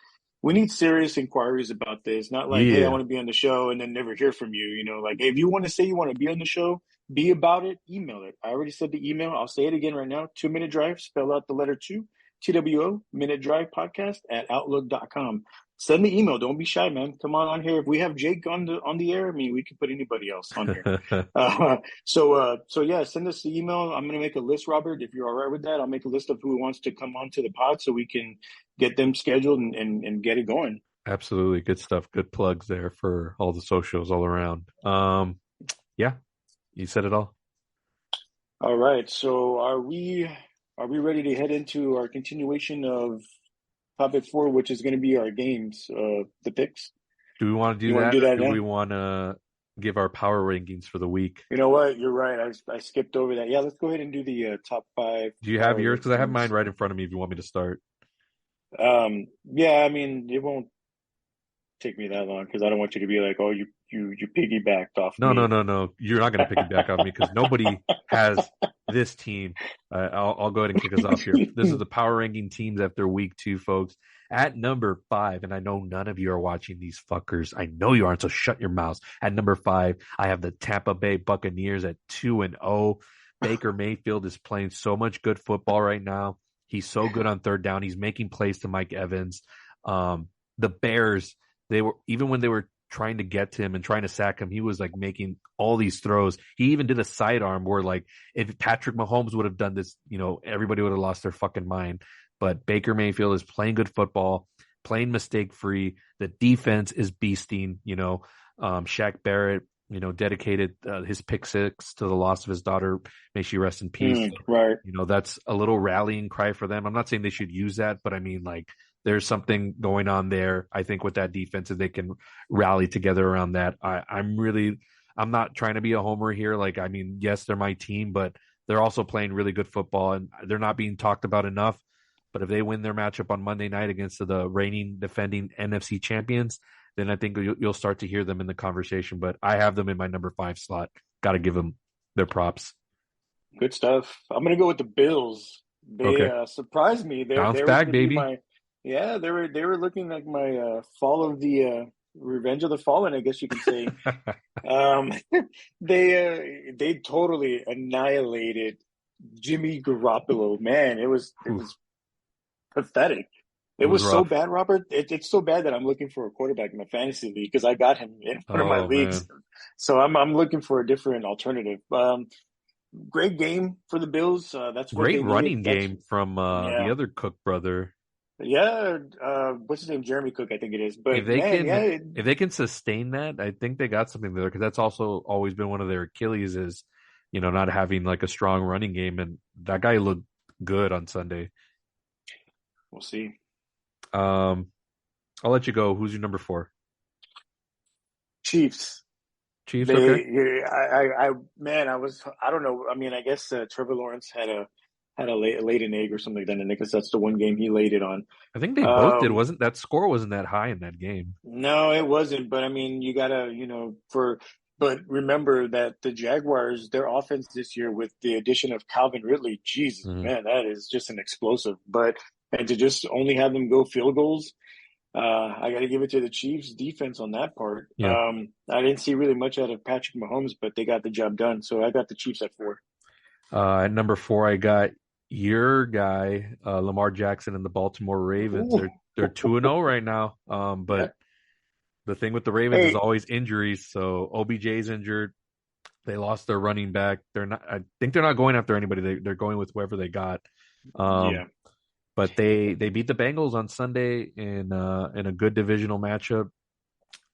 we need serious inquiries about this. Not like, hey, I yeah, want to be on the show and then never hear from you, like, hey, if you want to say you want to be on the show, be about it, email it. I already said the email. I'll say it again right now. 2 minute drive, spell out the letter 2 TWO Minute Drive Podcast at Outlook.com. Send the email. Don't be shy, man. Come on here. If we have Jake on the air, I mean, we can put anybody else on here. So yeah, send us the email. I'm gonna make a list, Robert. If you're all right with that, I'll make a list of who wants to come on to the pod so we can get them scheduled and get it going. absolutely good stuff. Good plugs there for all the socials all around. Yeah, you said it all. All right. So are we ready to head into our continuation of topic 4, which is going to be our games, the picks? Do we want to do You want that, to do or that do we now? want to give our power rankings for the week? You know what? You're right. I skipped over that. Yeah, let's go ahead and do the top 5 Do you have power yours? Because I have mine rankings. right in front of me. If you want me to start. Yeah, I mean, it won't take me that long because I don't want you to be like, oh, you piggybacked off No, no, me. no, no. You're not going to piggyback on me because nobody has this team. I'll go ahead and kick us off here. This is the power ranking teams after week 2, folks. At number 5, and I know none of you are watching these fuckers. I know you aren't, so shut your mouths. At number 5, I have the Tampa Bay Buccaneers at 2-0. Baker Mayfield is playing so much good football right now. He's so good on third down. He's making plays to Mike Evans. The Bears, they were, even when they were trying to get to him and trying to sack him, he was like making all these throws. He even did a sidearm where, like, if Patrick Mahomes would have done this, everybody would have lost their fucking mind. But Baker Mayfield is playing good football, playing mistake free. The defense is beasting. Shaq Barrett, dedicated his pick 6 to the loss of his daughter. May she rest in peace. Right. That's a little rallying cry for them. I'm not saying they should use that, but I mean, like, there's something going on there. I think with that defense, if they can rally together around that, I'm not trying to be a homer here. Like, I mean, yes, they're my team, but they're also playing really good football and they're not being talked about enough. But if they win their matchup on Monday night against the reigning defending NFC champions, then I think you'll start to hear them in the conversation. But I have them in my number 5 slot. Got to give them their props. Good stuff. I'm gonna go with the Bills. They Okay. surprised me. Bounce They were back, gonna be baby. my yeah. They were looking like my fall of the Revenge of the Fallen, I guess you can say. Um, they totally annihilated Jimmy Garoppolo. Man, it was pathetic. It It was was so rough. bad, Robert. It's so bad that I'm looking for a quarterback in my fantasy league because I got him in one of my Oh, leagues. man. So I'm looking for a different alternative. Great game for the Bills. That's what Great they needed. running That's game from the yeah, other Cook brother. Yeah, what's his name? Jeremy Cook, I think it is. If But they man, can, yeah, if they can sustain that, I think they got something there because that's also always been one of their Achilles is, not having like a strong running game, and that guy looked good on Sunday. we'll see. Um, I'll let you go. Who's your number four? Chiefs. Chiefs. Okay. They, yeah, man, I don't know. I mean, I guess Trevor Lawrence had a laid an egg or something like that, and I guess that's the one game he laid it on. I think they both did. Um, Wasn't that score wasn't that high in that game? no, it wasn't. But I mean, you gotta, but remember that the Jaguars, their offense this year with the addition of Calvin Ridley, Jesus, Hmm. man, that is just an explosive. But and to just only have them go field goals. I got to give it to the Chiefs defense on that part. Yeah. I didn't see really much out of Patrick Mahomes, but they got the job done. So I got the Chiefs at 4. At number four, I got your guy, Lamar Jackson and the Baltimore Ravens. Ooh. They're 2-0 right now. Yeah. But the thing with the Ravens is Hey, always injuries. So OBJ's injured. They lost their running back. They're not. I think they're not going after anybody. They're going with whoever they got. Um, yeah. but they beat the Bengals on Sunday in a good divisional matchup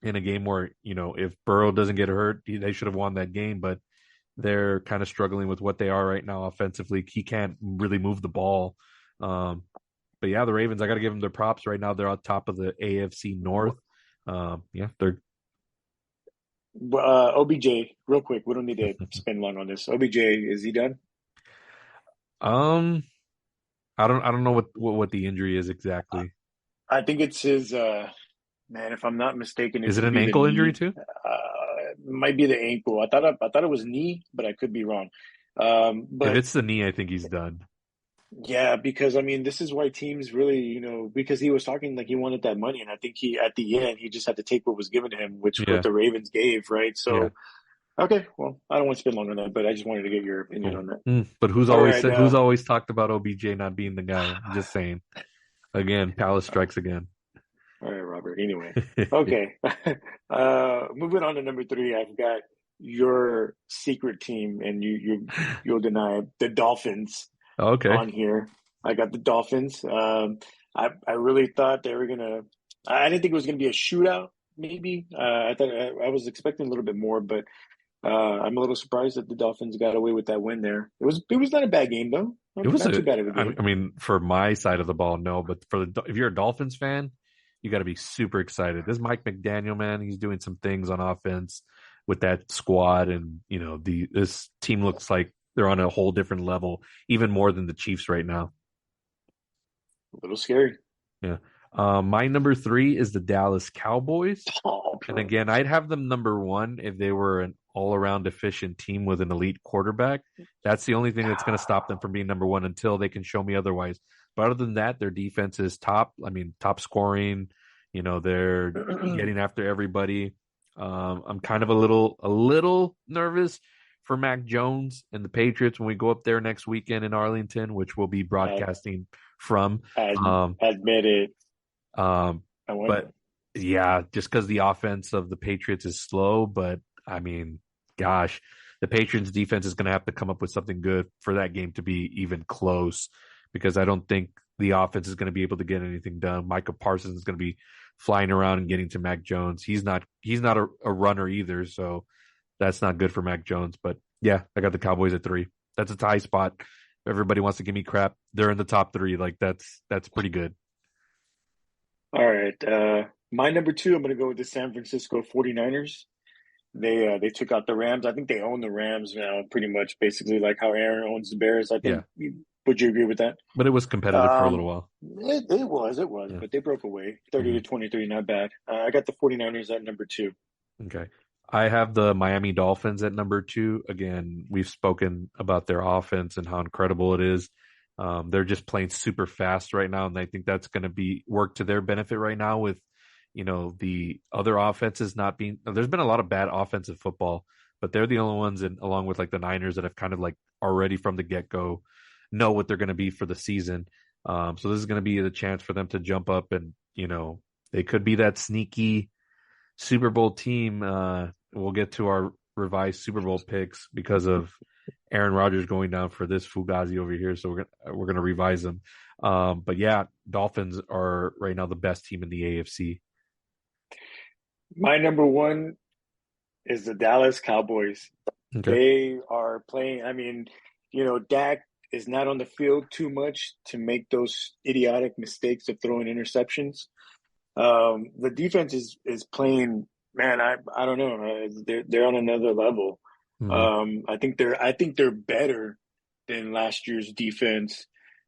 in a game where if Burrow doesn't get hurt, they should have won that game. But they're kind of struggling with what they are right now offensively. He can't really move the ball. Um, but yeah, the Ravens, I got to give them their props right now. They're on top of the AFC North. Yeah, they're OBJ, real quick. We don't need to spend long on this. OBJ, is he done? um I don't know what the injury is exactly. I think it's his. Man, if I'm not mistaken, it Is it could an be the ankle injury knee. too? Might be the ankle. I thought it was knee, but I could be wrong. If But it's the knee, I think he's done. yeah, because I mean, this is why teams really, because he was talking like he wanted that money, and I think he at the end he just had to take what was given to him, which what Yeah, the Ravens gave, right? yeah, So okay, well, I don't want to spend long on that, but I just wanted to get your opinion cool. on that. But who's All always right, said who's always talked about OBJ not being the guy? I'm just saying. Again, Palace strikes again. all right, Robert. Anyway, okay. Moving on to number 3, I've got your secret team, and you'll deny it, the Dolphins Okay. on here. I got the Dolphins. I really thought they were gonna. I didn't think it was gonna be a shootout. Maybe I thought I was expecting a little bit more, but I'm a little surprised that the Dolphins got away with that win there. It was not a bad game though. It Not, was not too a, bad of a I game. mean, for my side of the ball, no, but if you're a Dolphins fan, you got to be super excited. This Mike McDaniel, man, he's doing some things on offense with that squad, and this team looks like they're on a whole different level, even more than the Chiefs right now. A little scary. Yeah. My number three is the Dallas Cowboys. Oh, And bro. again, I'd have them number one if they were an all around efficient team with an elite quarterback. That's the only thing that's going to stop them from being number one until they can show me otherwise. But other than that, their defense is top. I mean, top scoring. They're getting after everybody. I'm kind of a little nervous for Mac Jones and the Patriots when we go up there next weekend in Arlington, which we'll be I, broadcasting from. I Um, admit it. um, I want. but yeah, just because the offense of the Patriots is slow, but I mean, gosh, the Patriots defense is going to have to come up with something good for that game to be even close because I don't think the offense is going to be able to get anything done. Micah Parsons is going to be flying around and getting to Mac Jones. He's not a runner either, so that's not good for Mac Jones. But yeah, I got the Cowboys at 3. That's a tie spot. Everybody wants to give me crap. They're in the top 3. Like that's pretty good. All right. My number 2, I'm going to go with the San Francisco 49ers. They took out the Rams. I think they own the Rams now, pretty much, basically like how Aaron owns the Bears. I Yeah, think. Would you agree with that? but it was competitive for a little while. It was, Yeah. but they broke away 30 to Mhm. 23, not bad. I got the 49ers at number 2. Okay. I have the Miami Dolphins at number 2. Again, we've spoken about their offense and how incredible it is. They're just playing super fast right now, and I think that's going to be work to their benefit right now with, the other offenses not being. There's been a lot of bad offensive football, but they're the only ones, and along with like the Niners that have kind of like already from the get go know what they're going to be for the season. So this is going to be the chance for them to jump up and they could be that sneaky Super Bowl team. We'll get to our revised Super Bowl picks because of Aaron Rodgers going down for this Fugazi over here, so we're gonna revise him. But yeah, Dolphins are right now the best team in the AFC. My number one is the Dallas Cowboys. Okay. They are playing. I mean, Dak is not on the field too much to make those idiotic mistakes of throwing interceptions. The defense is playing. Man, I don't know. They're on another level. Hmm. I think they're better than last year's defense,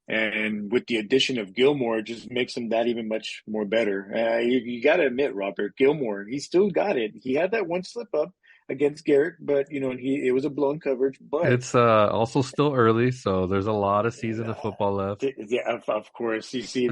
and with the addition of Gilmore, it just makes them that even much more better. You got to admit, Robert Gilmore, he still got it. He had that one slip up against Garrett, but it was a blown coverage. But It's also still early, so there's a lot of season of football left. yeah, of course. You see,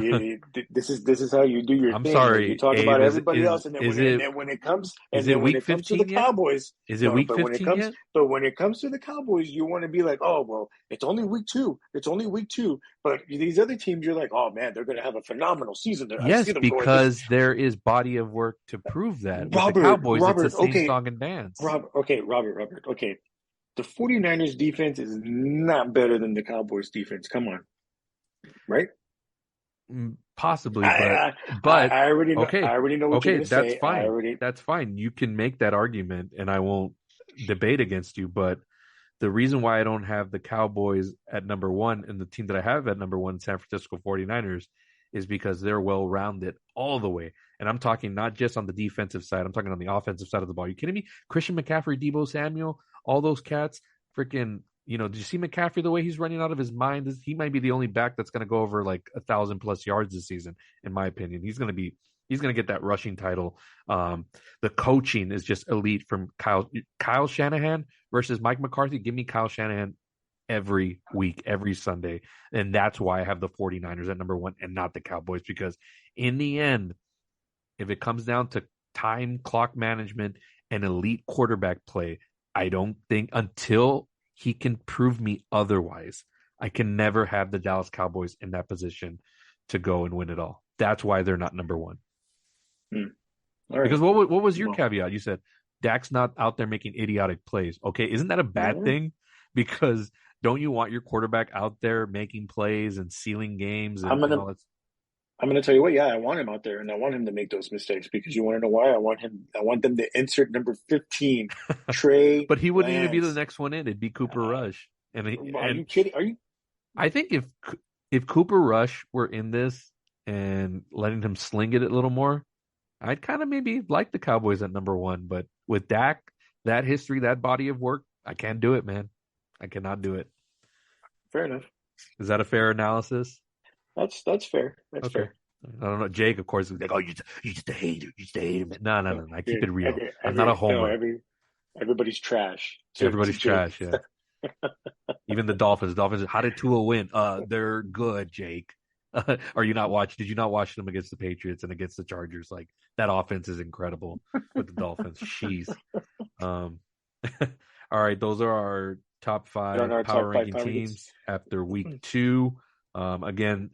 this is how you do your I'm thing. Like you sorry, talk Abe. about everybody else, and then Is it when week it comes to the 15 yet? Cowboys, Is it no, no. week 15 yet? But when it comes to the Cowboys, you want to be like, oh well, it's only week two. It's only week two. But these other teams, you're like, oh man, they're going to have a phenomenal season. I see Yes, them going this. because there is body of work to prove that. With the Cowboys, it's the Robert. same Okay, song and dance. Robert. Okay, the 49ers defense is not better than the Cowboys defense. Come on, right? Possibly, but I already know. I okay, already know what you're okay, gonna that's say. I fine. already. That's fine. You can make that argument, and I won't debate against you. But the reason why I don't have the Cowboys at number one and the team that I have at number one, San Francisco 49ers, is because they're well rounded all the way. And I'm talking not just on the defensive side, I'm talking on the offensive side of the ball. Are you kidding me? Christian McCaffrey, Debo Samuel, all those cats, freaking, did you see McCaffrey the way he's running out of his mind? He might be the only back that's going to go over like 1,000+ yards this season, in my opinion. He's going to get that rushing title. The coaching is just elite from Kyle Shanahan versus Mike McCarthy. Give me Kyle Shanahan every week, every Sunday. And that's why I have the 49ers at number one and not the Cowboys, because in the end, if it comes down to time clock management and elite quarterback play, I don't think until he can prove me otherwise, I can never have the Dallas Cowboys in that position to go and win it all. That's why they're not number one. All right. Because what was your Well, caveat? You said Dak's not out there making idiotic plays. Okay, isn't that a bad no, thing? Because don't you want your quarterback out there making plays and sealing games I'm and gonna all that? I'm gonna tell you what. Yeah, I want him out there, and I want him to make those mistakes because you want to know why? I want them to insert number 15, Trey But he wouldn't even be the Lance. next one in. It'd be Cooper Uh, Rush, and are and you kidding? Are you? I think if Cooper Rush were in this and letting him sling it a little more, I'd kind of maybe like the Cowboys at number one. But with Dak, that history, that body of work, I can't do it, man. I cannot do it. Fair enough. Is that a fair analysis? That's fair. That's Okay. fair. I don't know. Jake, of course, is like, oh, you just a hater. You just a hater. No, no, No, no, no. I keep yeah, it real. I'm not a no, homer. everybody's trash to Everybody's Jake. trash. Yeah. Even the Dolphins. Dolphins. How did Tua win? They're good, Jake. Are you not watch? Did you not watch them against the Patriots and against the Chargers? Like that offense is incredible with the Dolphins. Jeez. Um, all right, those are our top They're on five our power top five ranking power rankings. teams after week two. Again,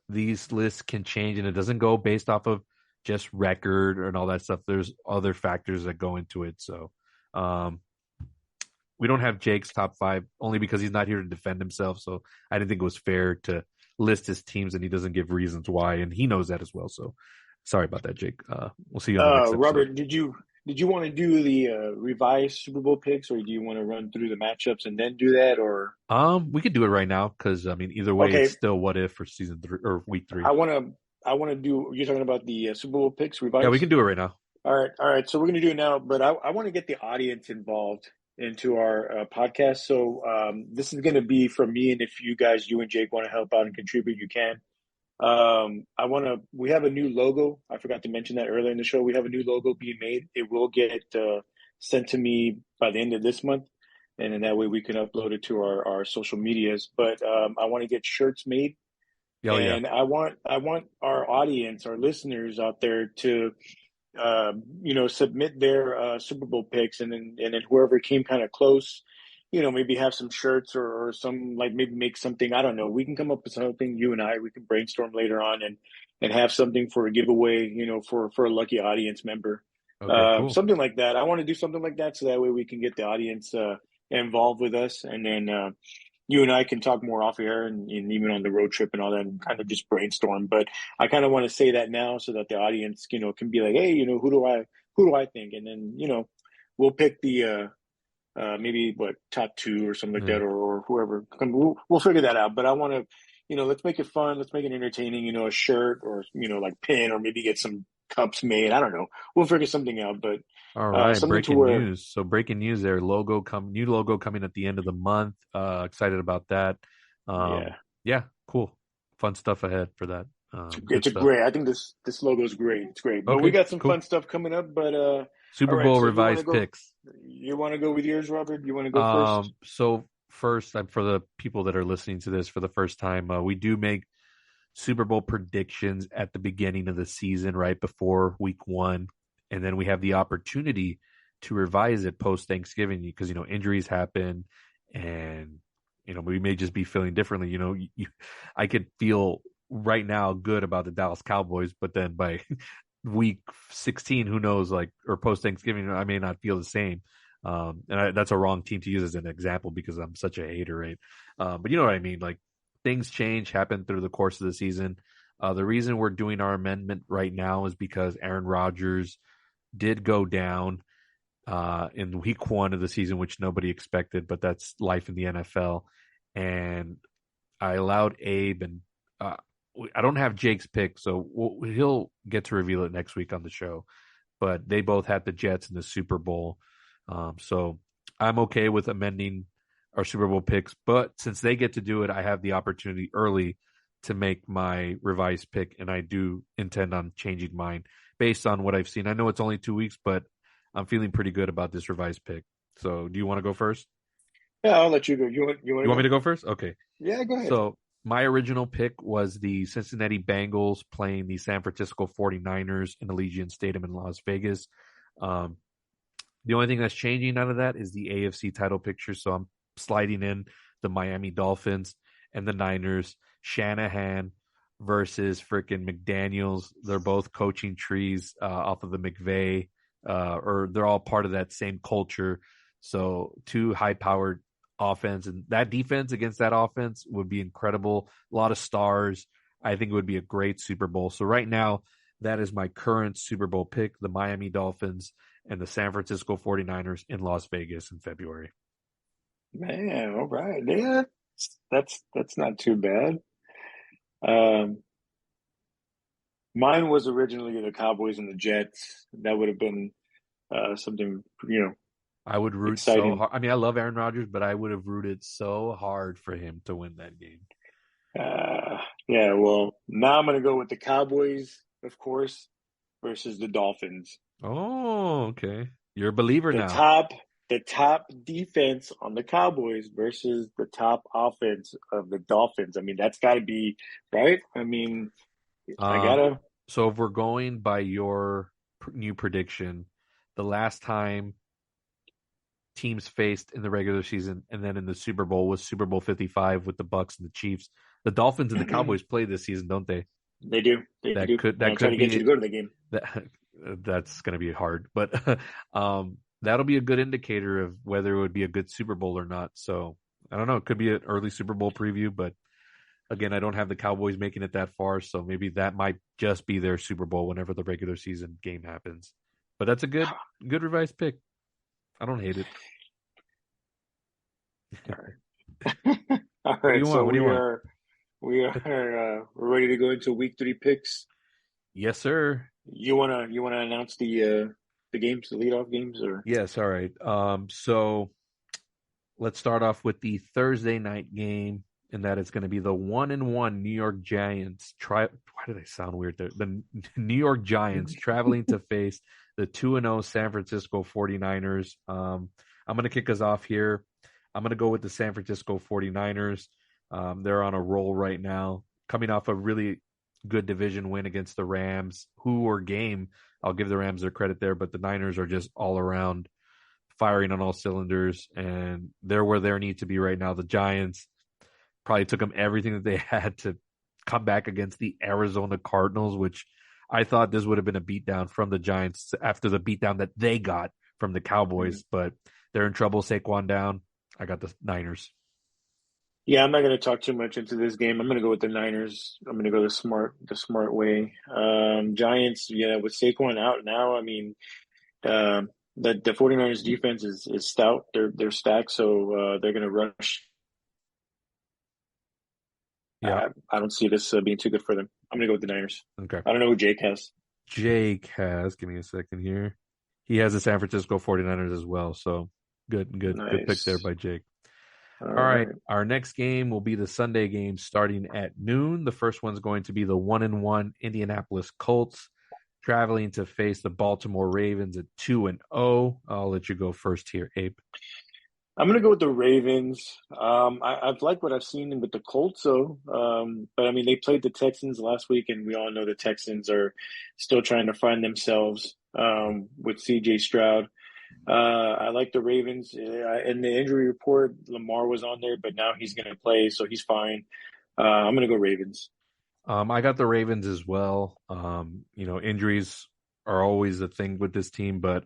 these lists can change, and it doesn't go based off of just record and all that stuff. There's other factors that go into it. So, we don't have Jake's top five only because he's not here to defend himself. So I didn't think it was fair to list his teams, and he doesn't give reasons why, and he knows that as well. So sorry about that, Jake. We'll see you on the next episode. Robert, did you want to do the revised Super Bowl picks, or do you want to run through the matchups and then do that? Or We could do it right now because I mean, either way, it's okay, still what if for season 3 or week 3. I want to do. You're talking about the Super Bowl picks Yeah, we revised. can do it right now. All right. So we're gonna do it now, but I want to get the audience involved into our podcast. So this is gonna be from me, and if you and Jake want to help out and contribute, you can. We have a new logo. I forgot to mention that earlier in the show. We have a new logo being made. It will get sent to me by the end of this month. And then that way we can upload it to our social medias. But I want to get shirts made. Oh yeah. And I want our audience, our listeners out there to submit their Super Bowl picks, and then whoever came kind of close, maybe have some shirts or some, like, maybe make something. I don't know. We can come up with something. You and we can brainstorm later on and have something for a giveaway. For a lucky audience member, Okay, cool. something like that. I want to do something like that so that way we can get the audience involved with us, and then you and I can talk more off air and even on the road trip and all that, and kind of just brainstorm. But I kind of want to say that now so that the audience, can be like, hey, who do I think, and then we'll pick the maybe what top two or something like Yeah. that, or whoever. We'll figure that out. But I want to, let's make it fun. Let's make it entertaining. A shirt or like pin, or maybe get some cups made. I don't know. We'll figure something out. But All right, something to breaking where, news. So breaking news there, new logo coming at the end of the month. Excited about that. yeah, Yeah, cool. Fun stuff ahead for that. Good it's a stuff. great. I think this logo is great. It's great. But we Okay, got some cool. fun stuff coming up. But all Super right. Bowl So revised picks. You want to go with yours, Robert? You want to go first? So first, for the people that are listening to this for the first time, we do make Super Bowl predictions at the beginning of the season, right before week one. And then we have the opportunity to revise it post Thanksgiving because, injuries happen and, we may just be feeling differently. I could feel right now good about the Dallas Cowboys, but then by week 16, who knows, or post Thanksgiving, I may not feel the same. That's a wrong team to use as an example because I'm such a hater, right? But you know what I mean? Like, things change, happen through the course of the season. The reason we're doing our amendment right now is because Aaron Rodgers did go down in week one of the season, which nobody expected, but that's life in the NFL. And I allowed Abe, and I don't have Jake's pick, so he'll get to reveal it next week on the show. But they both had the Jets in the Super Bowl. So I'm okay with amending our Super Bowl picks, but since they get to do it, I have the opportunity early to make my revised pick, and I do intend on changing mine based on what I've seen. I know it's only 2 weeks, but I'm feeling pretty good about this revised pick. So, do you want to go first? Yeah, I'll let you go. You want You to want me go? to go first? Okay. Yeah, go ahead. So, my original pick was the Cincinnati Bengals playing the San Francisco 49ers in Allegiant Stadium in Las Vegas. Um, the only thing that's changing out of that is the AFC title picture. So I'm sliding in the Miami Dolphins and the Niners. Shanahan versus freaking McDaniels. They're both coaching trees off of the McVay, or they're all part of that same culture. So two high-powered offense, and that defense against that offense would be incredible. A lot of stars. I think it would be a great Super Bowl. So right now, that is my current Super Bowl pick, the Miami Dolphins and the San Francisco 49ers in Las Vegas in February. Man, all right. Yeah, that's not too bad. Um, Mine was originally the Cowboys and the Jets. That would have been something, I would root so exciting. hard. I mean, I love Aaron Rodgers, but I would have rooted so hard for him to win that game. Uh, yeah, well, now I'm going to go with the Cowboys, of course, versus the Dolphins. Oh, okay. You're a believer The now. top, the top defense on the Cowboys versus the top offense of the Dolphins. I mean, that's got to be right. I mean, I Um, gotta. so if we're going by your new prediction, the last time teams faced in the regular season and then in the Super Bowl was Super Bowl 55 with the Bucks and the Chiefs. The Dolphins and the Cowboys play this season, don't they? They do, they That do. could And that I'm trying could to get you be to go to the game. that that's going to be hard, but that'll be a good indicator of whether it would be a good Super Bowl or not. So I don't know. It could be an early Super Bowl preview, but again, I don't have the Cowboys making it that far, so maybe that might just be their Super Bowl whenever the regular season game happens. But that's a good revised pick. I don't hate it. All right. All What do you right. want? So What do you want? we're ready to go into week three picks. Yes, sir. You wanna announce the games, the leadoff games, or Yes, all right. So let's start off with the Thursday night game, and that is going to be the 1-1 New York Giants. Why did I sound weird there? The New York Giants traveling to face the 2-0 San Francisco 49ers. I'm going to kick us off here. I'm going to go with the San Francisco 49ers. They're on a roll right now, coming off a really good division win against the Rams, who were game. I'll give the Rams their credit there, but the Niners are just all around firing on all cylinders, and they're where they need to be right now. The Giants probably took them everything that they had to come back against the Arizona Cardinals, which I thought this would have been a beatdown from the Giants after the beatdown that they got from the Cowboys, but they're in trouble. Saquon down. I got the Niners. Yeah, I'm not going to talk too much into this game. I'm going to go with the Niners. I'm going to go the smart way. Giants, yeah, with Saquon out now, I mean, the 49ers defense is stout. They're stacked, so they're going to rush. Yeah. I don't see this being too good for them. I'm going to go with the Niners. Okay. I don't know who Jake has. Jake has, give me a second here. He has the San Francisco 49ers as well. So good pick there Nice. by Jake. All All right. right. Our next game will be the Sunday game starting at noon. The first one's going to be the 1-1 Indianapolis Colts traveling to face the Baltimore Ravens at 2-0. I'll let you go first here, Abe. I'm gonna go with the Ravens. I've liked what I've seen with the Colts, though. But I mean, they played the Texans last week, and we all know the Texans are still trying to find themselves with C.J. Stroud. I like the Ravens. In the injury report, Lamar was on there, but now he's gonna play, so he's fine. I'm gonna go Ravens. I got the Ravens as well. Injuries are always a thing with this team, but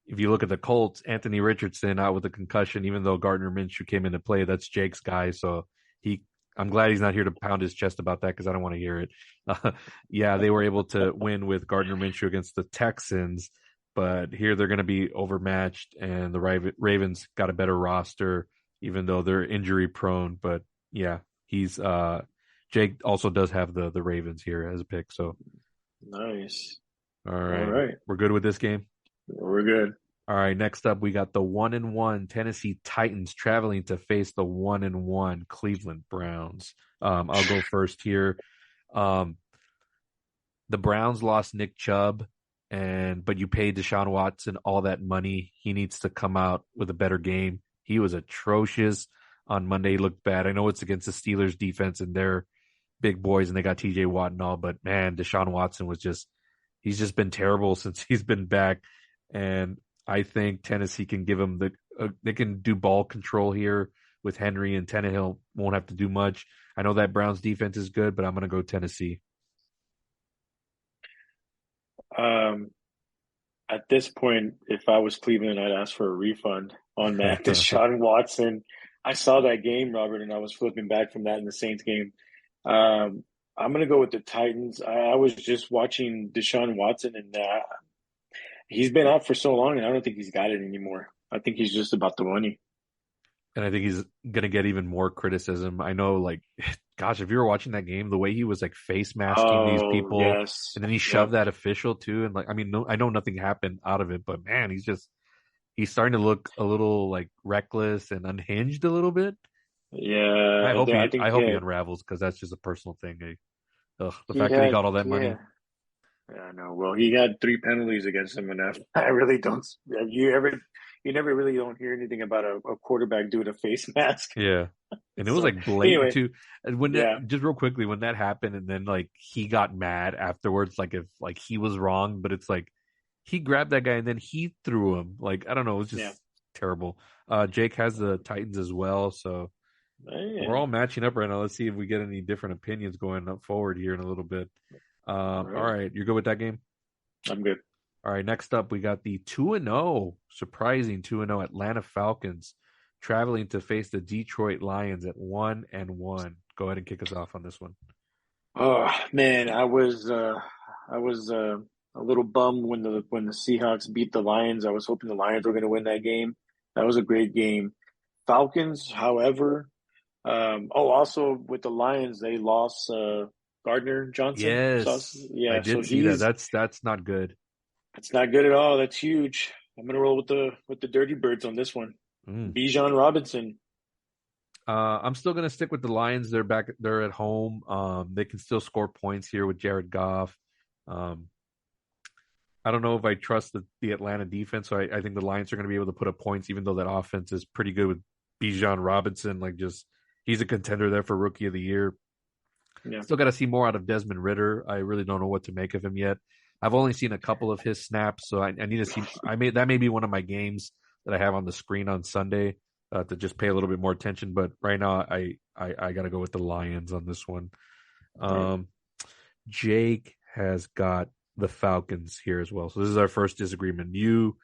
if you look at the Colts, Anthony Richardson out with a concussion, even though Gardner Minshew came into play, that's Jake's guy. So I'm glad he's not here to pound his chest about that because I don't want to hear it. Yeah, they were able to win with Gardner Minshew against the Texans, but here they're going to be overmatched, and the Ravens got a better roster, even though they're injury prone. But yeah, he's Jake also does have the Ravens here as a pick. So Nice. all All right, right, we're good with this game. we're good. All right, next up we got the 1-1 Tennessee Titans traveling to face the 1-1 Cleveland Browns. I'll go first here. Um, the Browns lost Nick Chubb, but you paid Deshaun Watson all that money. He needs to come out with a better game. He was atrocious on Monday. He looked bad. I know it's against the Steelers defense and they're big boys and they got TJ Watt and all, but man, Deshaun Watson he's just been terrible since he's been back. And I think Tennessee can give him they can do ball control here with Henry, and Tannehill won't have to do much. I know that Browns defense is good, but I'm going to go Tennessee. Um, at this point, if I was Cleveland, I'd ask for a refund on that Deshaun Watson. I saw that game, Robert, and I was flipping back from that in the Saints game. Um, I'm gonna go with the Titans. I was just watching Deshaun Watson, and he's been out for so long, and I don't think he's got it anymore. I think he's just about the money. And I think he's going to get even more criticism. I know, like, gosh, if you were watching that game, the way he was like face masking these Oh, people, yes. and then he Yep. shoved that official too. And like, I mean, no, I know nothing happened out of it, but man, he's starting to look a little like reckless and unhinged a little bit. Yeah, I think I hope he unravels because that's just a personal thing. The he fact that he had got all that yeah. money. Yeah, I know. Well, he had three penalties against him, and I really don't. Have you ever? You never really don't hear anything about a quarterback doing a face mask. Yeah. And it was So like blatant anyway, too. And when that yeah, just real quickly, when that happened and then like he got mad afterwards, like if like he was wrong, but it's like he grabbed that guy and then he threw him. Like, I don't know, it was yeah, just terrible. Jake has the Titans as well, so we're yeah. all matching up right now. Let's see if we get any different opinions going up forward here in a little bit. All All right, right, you're good with that game? I'm good. All right, next up we got the 2-0, surprising 2-0 Atlanta Falcons traveling to face the Detroit Lions at 1-1. Go ahead and kick us off on this one. Oh man, I was a little bummed when the Seahawks beat the Lions. I was hoping the Lions were going to win that game. That was a great game. Falcons, however, also with the Lions, they lost Gardner Johnson. So Yes, I yeah, so did see that. he's That's not good. it's not good at all. That's huge. I'm gonna roll with the Dirty Birds on this one. Mm. Bijan Robinson. I'm still gonna stick with the Lions. They're back. They're at home. They can still score points here with Jared Goff. Um, I don't know if I trust the Atlanta defense, so I think the Lions are going to be able to put up points, even though that offense is pretty good with Bijan Robinson. Like, just he's a contender there for Rookie of the Year. Yeah. Still got to see more out of Desmond Ritter. I really don't know what to make of him yet. I've only seen a couple of his snaps, so I need to see. That may be one of my games that I have on the screen on Sunday to just pay a little bit more attention. But right now, I got to go with the Lions on this one. All right. Um, Jake has got the Falcons here as well. So this is our first disagreement. You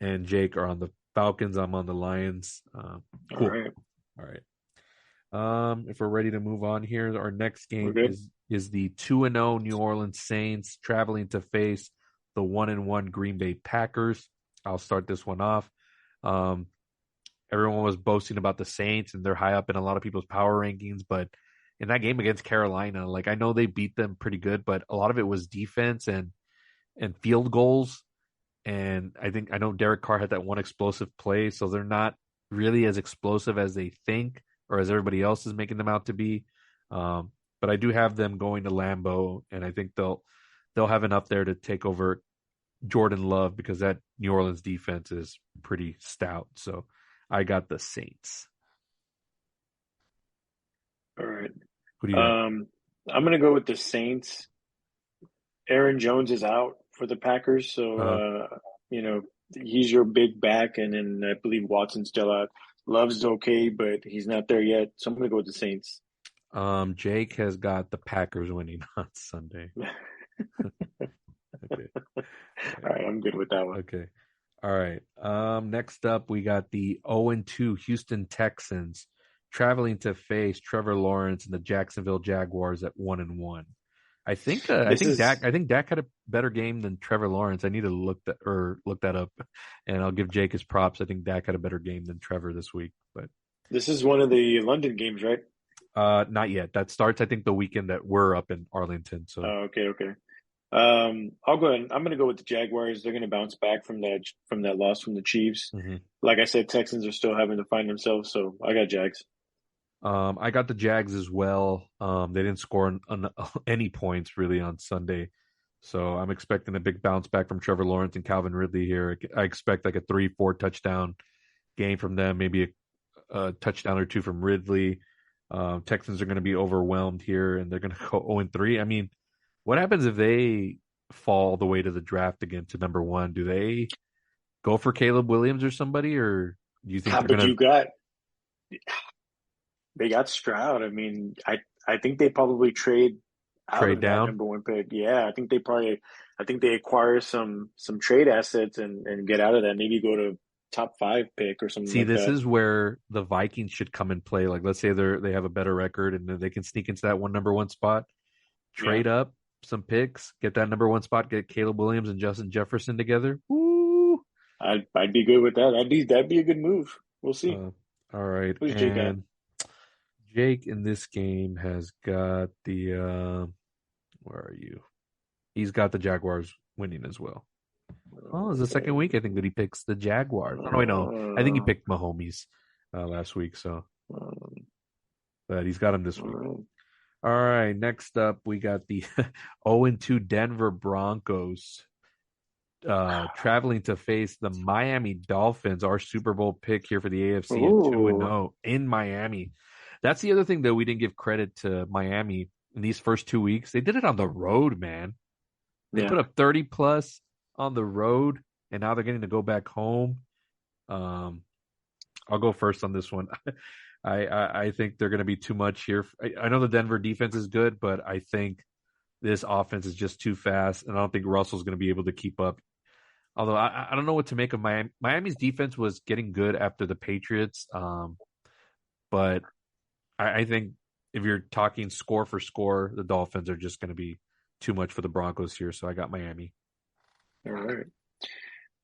and Jake are on Falcons. I'm on the Lions. All Cool. right. All right. If we're ready to move on here, our next We're game good. is the 2-0 New Orleans Saints traveling to face the 1-1 Green Bay Packers. I'll start this one off. Um, Everyone was boasting about the Saints and they're high up in a lot of people's power rankings, but in that game against Carolina, like I know they beat them pretty good, but a lot of it was defense and field goals. And I know Derek Carr had that one explosive play, so they're not really as explosive as they think or as everybody else is making them out to be. But I do have them going to Lambeau, and I think they'll have enough there to take over Jordan Love because that New Orleans defense is pretty stout. So I got the Saints. All right. Who do you got? Um, I'm gonna go with the Saints. Aaron Jones is out for the Packers, so Uh, you know he's your big back, and then I believe Watson's still out. Love's okay, but he's not there yet, so I'm gonna go with the Saints. Jake has got the Packers winning on Sunday. Okay. All right, I'm good with that one. Okay. All right. Next up, we got the 0-2 Houston Texans traveling to face Trevor Lawrence and the Jacksonville Jaguars at 1-1. I This think is Dak had a better game than Trevor Lawrence. I need to look that up, and I'll give Jake his props. I think Dak had a better game than Trevor this week, but this is one of the London games, right? not yet. That starts, I think, the weekend that we're up in Arlington. So Oh, okay, okay. I'll go ahead. I'm going to go with the Jaguars. They're going to bounce back from that loss from the Chiefs. mhm. Like I said, Texans are still having to find themselves, so I got Jags. I got the Jags as well. They didn't score any points really on Sunday. So I'm expecting a big bounce back from Trevor Lawrence and Calvin Ridley here. I expect like a 3-4 touchdown game from them, maybe a touchdown or two from Ridley. Texans are going to be overwhelmed here and they're going to go 0-3. I mean, what happens if they fall the way to the draft again to number one? Do they go for Caleb Williams or somebody, or do you think Ah, they're but going to they got Stroud. I mean, I think they probably trade out trade of that down? number one pick. Yeah, I think they acquire some trade assets and get out of that. Maybe go to top five pick or something See, like this that. is where the Vikings should come and play. Like, let's say they have a better record and then they can sneak into that number one spot, Yeah, trade up some picks, get that number one spot, get Caleb Williams and Justin Jefferson together. Woo! I'd be good with that. That'd be a good move. We'll see. Uh, all right, Who's Jake got? and Jake in this game has got the where are you? He's got the Jaguars winning as well. Oh, it's the second week I think that he picks the Jaguars. Oh, no, wait, no, I think he Uh, picked Mahomes last week, so um, but he's got him this all week. right. All right, next up we got the 0-2 Denver Broncos traveling to face the Miami Dolphins, our Super Bowl pick here for the AFC at Ooh, 2-0 in Miami. That's the other thing that we didn't give credit to Miami in these first 2 weeks. They did it on the road, man. They yeah. put up 30 plus on the road, and now they're getting to go back home. Um, I'll go first on this one. I think they're going to be too much here. I know the Denver defense is good, but I think this offense is just too fast, and I don't think Russell's going to be able to keep up. Although I don't know what to make of Miami. Miami's defense was getting good after the Patriots, but I think if you're talking score for score, the Dolphins are just going to be too much for the Broncos here. So I got Miami. All right.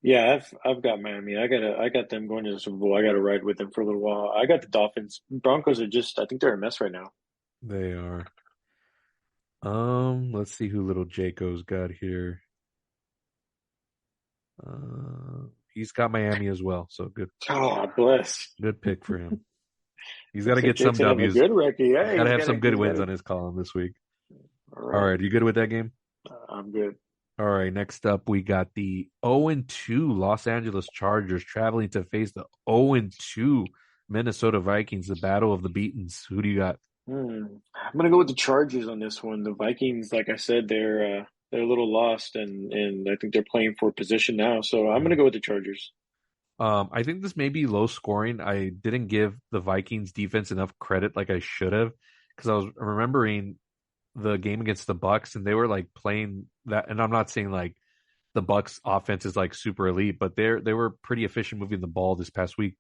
Yeah, I've got Miami. I got them going to the Super Bowl. I got to ride with them for a little while. I got the Dolphins. Broncos are just I think they're a mess right now. They are. Let's see who little Jaco's got here. He's got Miami as well, so Oh, bless. good pick for him. He's got to Looks like get some Jake's having a W's. good record. He's Yeah, got to have some good wins on his column this week. All All right. right, you good with that game? I'm good. All right, next up we got the 0-2 Los Angeles Chargers traveling to face the 0-2 Minnesota Vikings, the battle of the beatens. Who do you got? I'm gonna go with the Chargers on this one. The Vikings, like I said, they're a little lost, and I think they're playing for position now. So I'm gonna go with the Chargers. I think this may be low scoring. I didn't give the Vikings defense enough credit like I should have because I was remembering the game against the Bucks and they were like playing that. And I'm not saying like the Bucks offense is like super elite, but they were pretty efficient moving the ball this past week.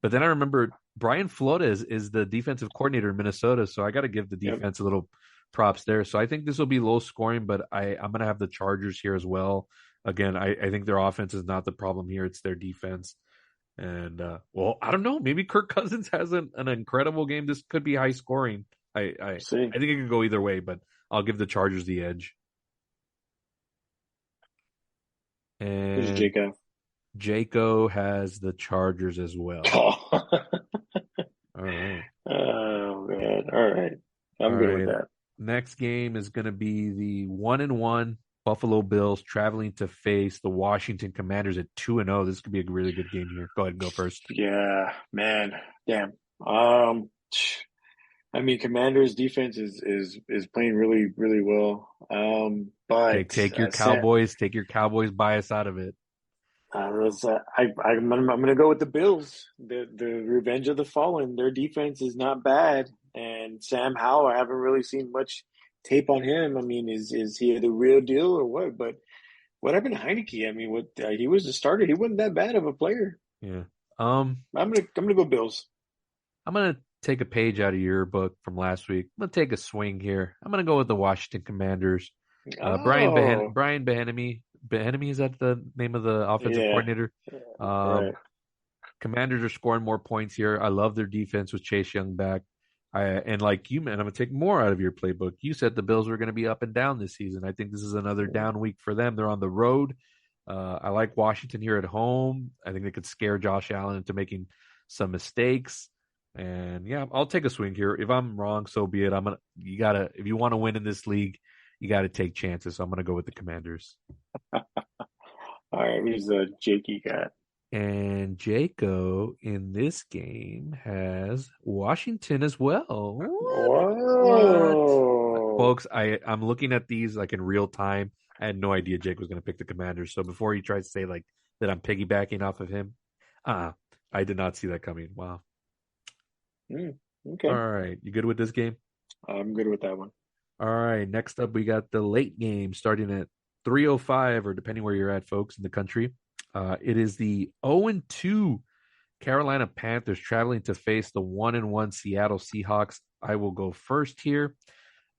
But then I remember Brian Flores is the defensive coordinator in Minnesota, so I got to give the Yep. defense a little props there. So I think this will be low scoring, but I'm going to have the Chargers here as well. Again, I think their offense is not the problem here; it's their defense. And well, I don't know. Maybe Kirk Cousins has an incredible game. This could be high scoring. We'll see. I think it could go either way, but I'll give the Chargers the edge. Who's And Jake have? Jaco has the Chargers as well. Oh. All right. Oh man. All right. All I'm good with right. that. Next game is going to be the 1-1 Buffalo Bills traveling to face the Washington Commanders at 2-0. This could be a really good game here. Go ahead and go first. Yeah, man. Damn. I mean, Commanders defense is playing really, really well. But Sam, Take your Cowboys bias out of it. I'm gonna go with the Bills. The Revenge of the Fallen. Their defense is not bad, and Sam Howell. I haven't really seen much tape on him. I mean, is he the real deal or what? But what happened to Heineke? I mean, what he was a starter. He wasn't that bad of a player. Yeah. I'm gonna go Bills. I'm gonna take a page out of your book from last week. I'm gonna take a swing here. I'm gonna go with the Washington Commanders. Oh, Brian Bieniemy. Bieniemy, is that the name of the offensive yeah, coordinator? right. Commanders are scoring more points here. I love their defense with Chase Young back. And like you, man, I'm gonna take more out of your playbook. You said the Bills were gonna be up and down this season. I think this is another down week for them. They're on the road. I like Washington here at home. I think they could scare Josh Allen into making some mistakes. And yeah, I'll take a swing here. If I'm wrong, so be it. If you want to win in this league, you gotta take chances. So I'm gonna go with the Commanders. All right, who's the Jakey cat? And Jaco in this game has Washington as well. What? Whoa. Folks, I'm looking at these like in real time. I had no idea Jake was going to pick the Commanders. So before he tries to say like that I'm piggybacking off of him, I did not see that coming. Wow. All Okay, right. You good with this game? I'm good with that one. All right. Next up, we got the late game starting at 3:05, or depending where you're at, folks, in the country. It is the 0-2 Carolina Panthers traveling to face the 1-1 Seattle Seahawks. I will go first here.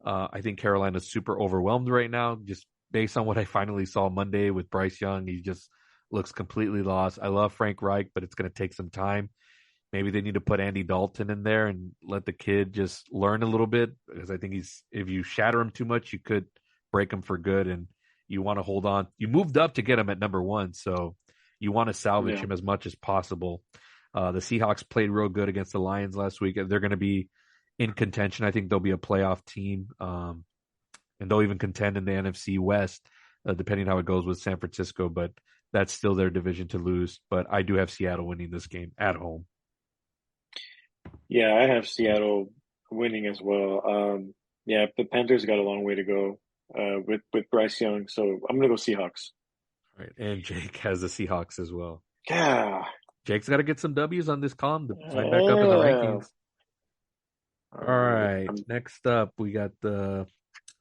I think Carolina's super overwhelmed right now, just based on what I finally saw Monday with Bryce Young. He just looks completely lost. I love Frank Reich, but it's going to take some time. Maybe they need to put Andy Dalton in there and let the kid just learn a little bit, because I think if you shatter him too much, you could break him for good. And you want to hold on. You moved up to get him at number one, so you want to salvage Yeah, him as much as possible. The Seahawks played real good against the Lions last week. They're going to be in contention. I think they'll be a playoff team, and they'll even contend in the NFC West, depending how it goes with San Francisco. But that's still their division to lose. But I do have Seattle winning this game at home. yeah, I have Seattle winning as well. Yeah, the Panthers got a long way to go with Bryce Young, so I'm gonna go Seahawks. All right, and Jake has the Seahawks as well. Yeah, Jake's got to get some W's on this column to climb back up in the yeah. rankings. All All right, right, next up we got the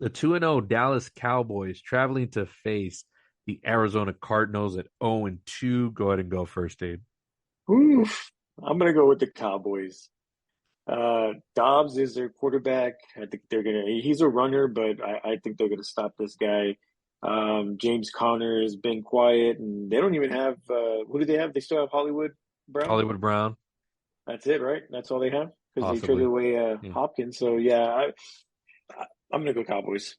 2-0 Dallas Cowboys traveling to face the Arizona Cardinals at 0-2. Go ahead and go first, Dave. oof. I'm gonna go with the Cowboys. Dobbs is their quarterback. I think he's a runner, but I think they're gonna stop this guy. James Conner has been quiet, and they don't even have, who do they have? They still have Hollywood Brown. Hollywood Brown, That's it, right? That's all they have because they traded possibly. away Yeah. Hopkins. So yeah, I'm gonna go Cowboys.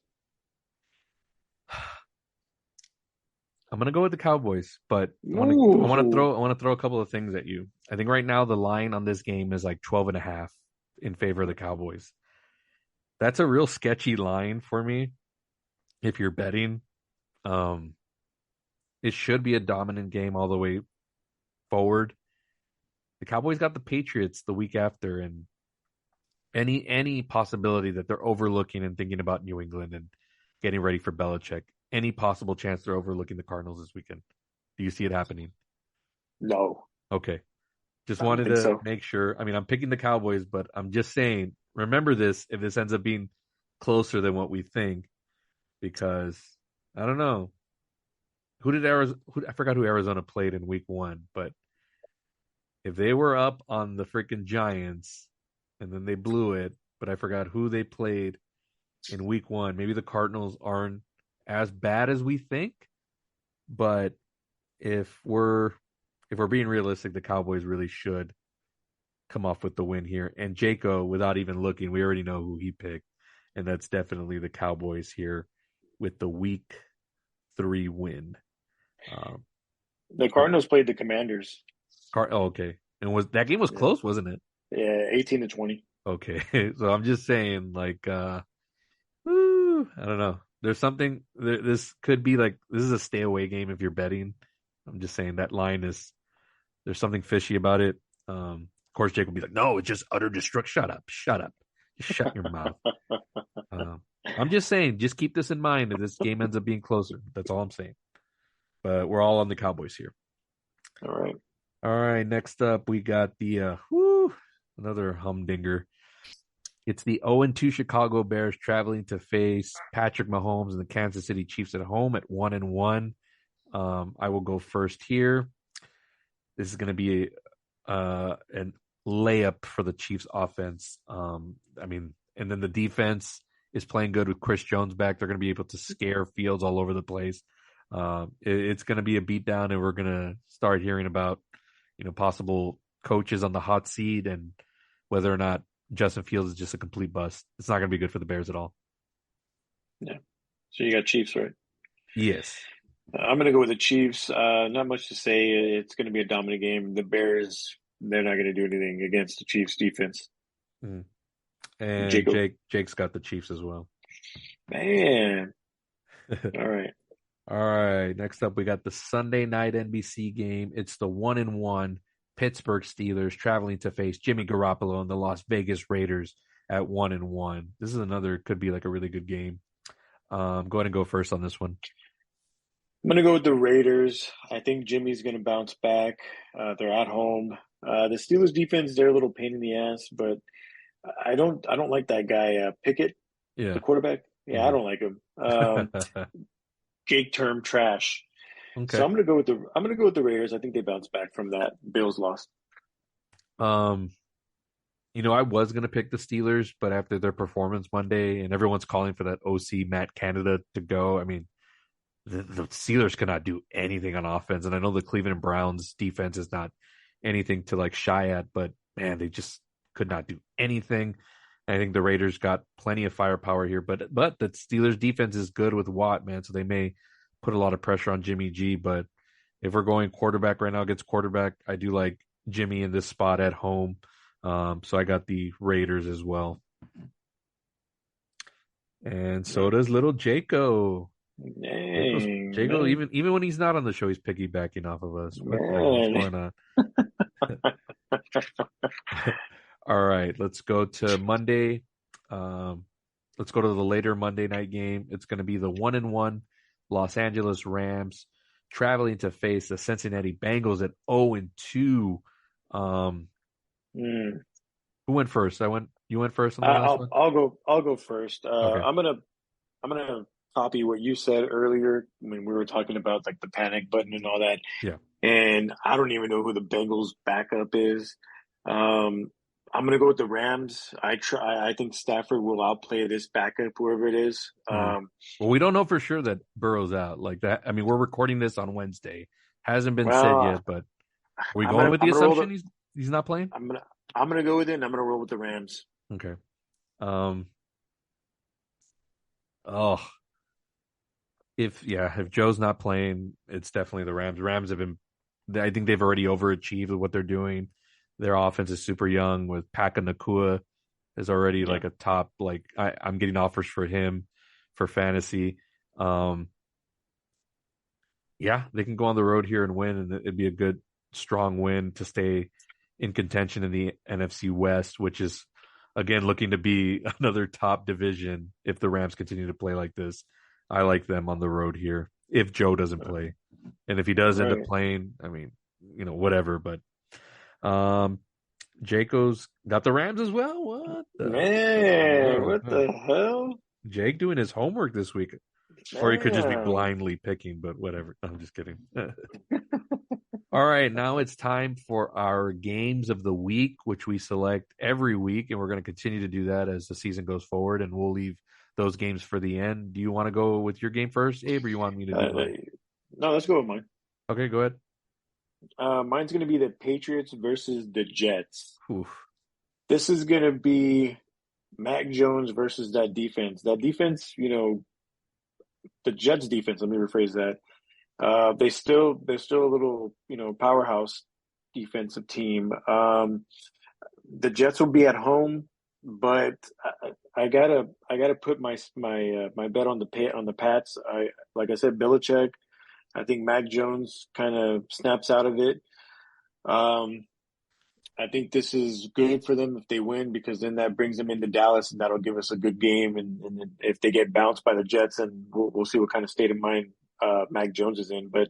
I'm gonna go with the Cowboys, but Ooh, I want to throw a couple of things at you. I think right now the line on this game is like 12.5 in favor of the Cowboys. That's a real sketchy line for me if you're betting. Um, it should be a dominant game all the way forward. The Cowboys got the Patriots the week after, and any possibility that they're overlooking and thinking about New England and getting ready for Belichick, any possible chance they're overlooking the Cardinals this weekend? Do you see it happening? no, Okay. Just I don't wanted think to so. make sure. I mean, I'm picking the Cowboys, but I'm just saying, remember this if this ends up being closer than what we think, because I don't know. who did Arizona? I forgot who Arizona played in Week 1, but if they were up on the freaking Giants and then they blew it, but I forgot who they played in Week 1. Maybe the Cardinals aren't as bad as we think, but if we're being realistic, the Cowboys really should come off with the win here. And Jaco, without even looking, we already know who he picked, and that's definitely the Cowboys here with the Week 3 win. The Cardinals played the Commanders. Okay, and was that game was Yeah, close, wasn't it? yeah, 18-20. Okay, so I'm just saying, like, woo, I don't know. There's something. This could be like this is a stay away game if you're betting. I'm just saying that line is there's something fishy about it. Of course, Jake will be like, "No, it's just utter destruction." Shut up, just shut your mouth. Um, I'm just saying, just keep this in mind if this game ends up being closer. That's all I'm saying. But we're all on the Cowboys here. All right. All right, next up we got the another humdinger. It's the 0-2 Chicago Bears traveling to face Patrick Mahomes and the Kansas City Chiefs at home at 1-1. I will go first here. This is going to be an layup for the Chiefs offense. And then the defense is playing good with Chris Jones back. They're going to be able to scare Fields all over the place. It's going to be a beatdown, and we're going to start hearing about, possible coaches on the hot seat and whether or not Justin Fields is just a complete bust. It's not going to be good for the Bears at all. Yeah. So you got Chiefs, right? Yes. I'm going to go with the Chiefs. Not much to say. It's going to be a dominant game. The Bears, they're not going to do anything against the Chiefs defense. Mm. And Jacob. Jake's got the Chiefs as well. Man. All right. All right. Next up, we got the Sunday night NBC game. It's the 1-1 Pittsburgh Steelers traveling to face Jimmy Garoppolo and the Las Vegas Raiders at 1-1. This is another, could be like a really good game. Go ahead and go first on this one. I'm going to go with the Raiders. I think Jimmy's going to bounce back. They're at home. The Steelers defense, they're a little pain in the ass, but I don't like that guy, Pickett, Yeah. the quarterback. Yeah, I Mhm. don't like him. Jake term trash. So Okay. I'm gonna go with the Raiders. I think they bounce back from that Bills loss. Um, I was gonna pick the Steelers, but after their performance Monday, and everyone's calling for that OC Matt Canada to go. I mean, the Steelers cannot do anything on offense, and I know the Cleveland Browns defense is not anything to like shy at, but man, they just could not do anything. I think the Raiders got plenty of firepower here, but the Steelers defense is good with Watt, man, so they may put a lot of pressure on Jimmy G. But if we're going quarterback right now against quarterback, I do like Jimmy in this spot at home. So I got the Raiders as well. And so does little Jaco. Dang, Jaco, man, even when he's not on the show, he's piggybacking off of us. What the hell's man. going on? All right, let's go to Monday. Let's go to the later Monday night game. It's going to be the 1-1 Los Angeles Rams traveling to face the Cincinnati Bengals at 0-2. Mm. Who went first? You went first on I- the last I'll one? I'll go I'll go first. Okay. I'm gonna copy what you said earlier when we were talking about like the panic button and all that. Yeah. And I don't even know who the Bengals backup is. I'm gonna go with the Rams. I think Stafford will outplay this backup, whoever it is. Mhm. Well, we don't know for sure that Burrow's out like that. I mean, we're recording this on Wednesday. Hasn't been said Well, yet, but are we I'm going gonna with the I'm gonna roll the assumption he's not playing? I'm gonna go with it. And I'm gonna roll with the Rams. Okay. Um. Oh, if Joe's not playing, it's definitely the Rams. Rams have been, I think they've already overachieved with what they're doing. Their offense is super young with Paka Nakua is already Yeah, like a top, like I'm getting offers for him for fantasy. Um, yeah, they can go on the road here and win, and it'd be a good, strong win to stay in contention in the NFC West, which is again looking to be another top division if the Rams continue to play like this. I like them on the road here if Joe doesn't play, and if he does end up right. playing, I mean, whatever. But Jaco's got the Rams as well. What the? Man, what the hell? Jake doing his homework this week. Or he could just be Damn. blindly picking, but whatever. I'm just kidding. All right, now it's time for our games of the week, which we select every week, and we're going to continue to do that as the season goes forward, and we'll leave those games for the end. Do you want to go with your game first, Abe, or you want me to do Uh, mine? no, let's go with mine. Okay, go ahead. Mine's going to be the Patriots versus the Jets. Oof. This is going to be Mac Jones versus that defense. That defense, the Jets defense, let me rephrase that. They're still a little, powerhouse defensive team. The Jets will be at home, but I gotta put my bet on the Pats. Like I said, Belichick. I think Mac Jones kind of snaps out of it. Um, I think this is good for them if they win because then that brings them into Dallas and that'll give us a good game. And then if they get bounced by the Jets, then we'll see what kind of state of mind Mac Jones is in. But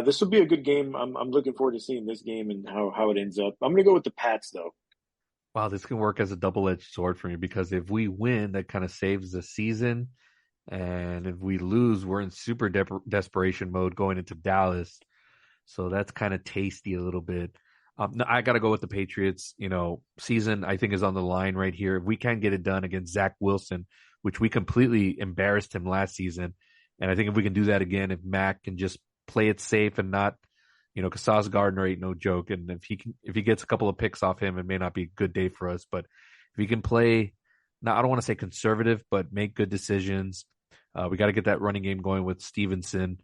this will be a good game. I'm looking forward to seeing this game and how it ends up. I'm gonna go with the Pats though. Wow, this can work as a double-edged sword for me because if we win, that kind of saves the season. And if we lose, we're in super desperation mode going into Dallas. So that's kind of tasty a little bit. No, I got to go with the Patriots. Season I think is on the line right here. If we can get it done against Zach Wilson, which we completely embarrassed him last season, and I think if we can do that again, if Mac can just play it safe and not, because Sauce Gardner ain't no joke, and if he gets a couple of picks off him, it may not be a good day for us. But if he can play, now I don't want to say conservative, but make good decisions. We got to get that running game going with Stevenson.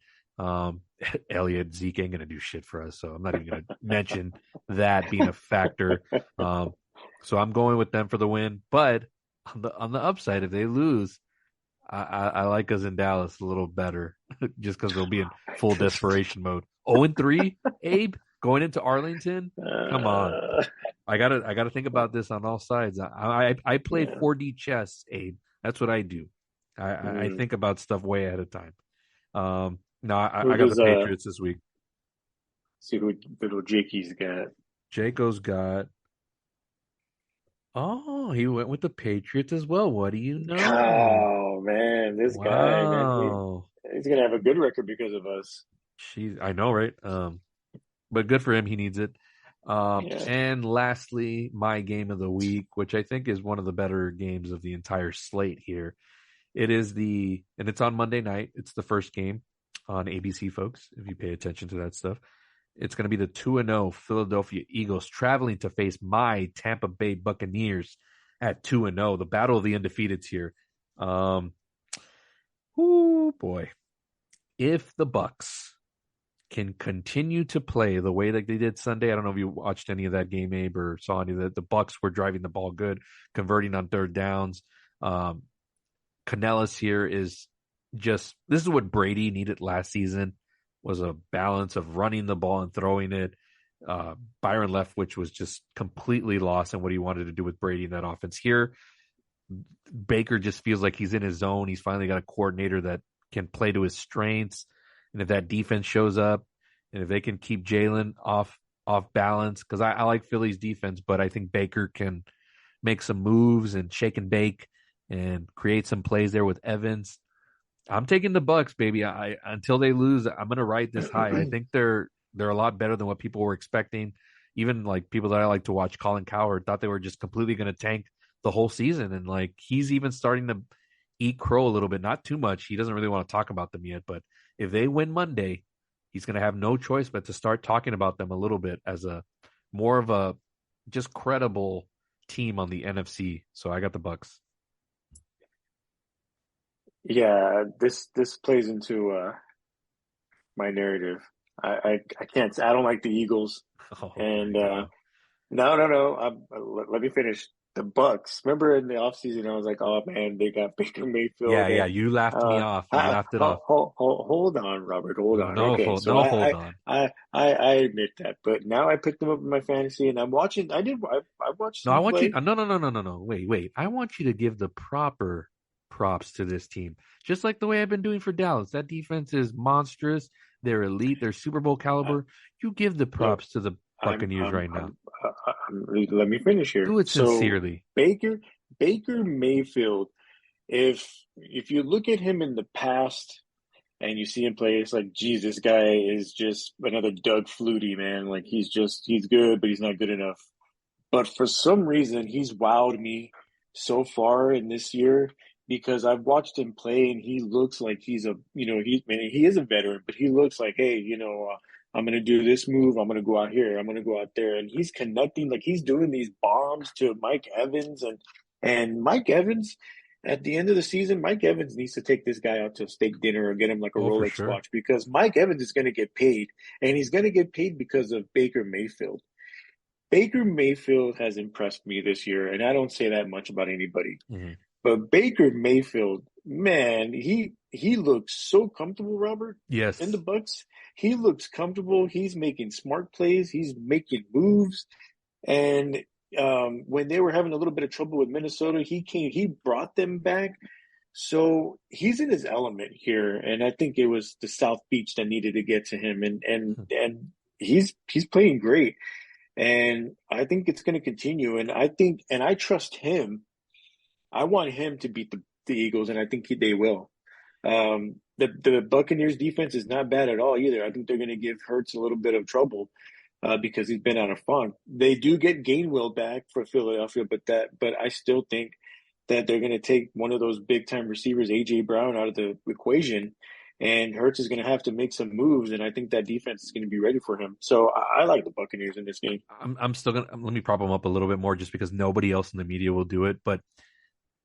Elliott, Zeke ain't gonna do shit for us, so I'm not even gonna mention that being a factor. So I'm going with them for the win. But on the upside, if they lose, I like us in Dallas a little better, just because they'll be in full desperation mode. 0-3, Abe, going into Arlington. Come on, Uh, I gotta think about this on all sides. I play yeah. 4D chess, Abe. That's what I do. I Mm. think about stuff way ahead of time. No, Who I got the does Patriots this week. see who little Jakey's got? Jaco's got. Oh, he went with the Patriots as well. What do you know? Oh man, this guy, man, Wow. he's gonna have a good record because of us. I know, right? But good for him. He needs it. Yeah. And lastly, my game of the week, which I think is one of the better games of the entire slate here. And it's on Monday night. It's the first game on ABC, folks, if you pay attention to that stuff. It's going to be the 2-0 Philadelphia Eagles traveling to face my Tampa Bay Buccaneers at 2-0. The battle of the undefeateds here. Oh boy. If the Bucks can continue to play the way that they did Sunday, I don't know if you watched any of that game, Abe, or saw any of that. The Bucks were driving the ball good, converting on third downs. Canellis here is this is what Brady needed last season, was a balance of running the ball and throwing it. Byron Leftwich was just completely lost in what he wanted to do with Brady in that offense. Here, Baker just feels like he's in his zone. He's finally got a coordinator that can play to his strengths. And if that defense shows up, and if they can keep Jalen off balance, because I like Philly's defense, but I think Baker can make some moves and shake and bake and create some plays there with Evans. I'm taking the Bucks, baby. Until they lose, I'm going to ride this high. I think they're a lot better than what people were expecting. Even like people that I like to watch, Colin Cowherd, thought they were just completely going to tank the whole season, and like he's even starting to eat crow a little bit. Not too much. He doesn't really want to talk about them yet, but if they win Monday, he's going to have no choice but to start talking about them a little bit as a more of a just credible team on the NFC. So I got the Bucks. Yeah, this plays into my narrative. I can't. I don't like the Eagles, Oh, here and we go. no. Let me finish. The Bucks. Remember in the offseason, I was like, "Oh man, they got Baker Yeah, Mayfield." yeah. And You laughed me off. You laughed it off. hold on, Robert. Hold No, on. no, Okay, hold, so no, hold on. I admit that, but now I picked them up in my fantasy, and I'm watching. I watched No, I them want you. play. No. Wait. I want you to give the proper props to this team, just like the way I've been doing for Dallas. That defense is monstrous. They're elite. They're Super Bowl Uh, caliber. You give the look, props to the I'm Buccaneers I'm right now. I'm, let me finish here. Do it So sincerely. Baker Mayfield if you look at him in the past and you see him play, it's like, geez, this guy is just another Doug Flutie, man. Like he's good, but he's not good enough. But for some reason, he's wowed me so far in this year because I've watched him play and he looks like he's a, he is a veteran, but he looks like, hey, I'm going to do this move. I'm going to go out here. I'm going to go out there. And he's connecting, like he's doing these bombs to Mike Evans and Mike Evans. At the end of the season, Mike Evans needs to take this guy out to a steak dinner or get him like a Oh, for Rolex sure. watch because Mike Evans is going to get paid and he's going to get paid because of Baker Mayfield. Baker Mayfield has impressed me this year, and I don't say that much about anybody. Mm-hmm. But Baker Mayfield, man, he looks so comfortable, Robert, in the Yes. Bucks. He looks comfortable. He's making smart plays. He's making moves. And when they were having a little bit of trouble with Minnesota, he brought them back. So he's in his element here, and I think it was the South Beach that needed to get to him, and he's playing great. And I think it's going to continue. And I trust him. I want him to beat the Eagles, and I think they will. The Buccaneers defense is not bad at all either. I think they're going to give Hurts a little bit of trouble because he's been out of funk. They do get Gainwell back for Philadelphia, but I still think that they're going to take one of those big time receivers, AJ Brown, out of the equation. And Hurts is going to have to make some moves, and I think that defense is going to be ready for him. So I like the Buccaneers in this game. I'm still gonna let me prop him up a little bit more just because nobody else in the media will do it. But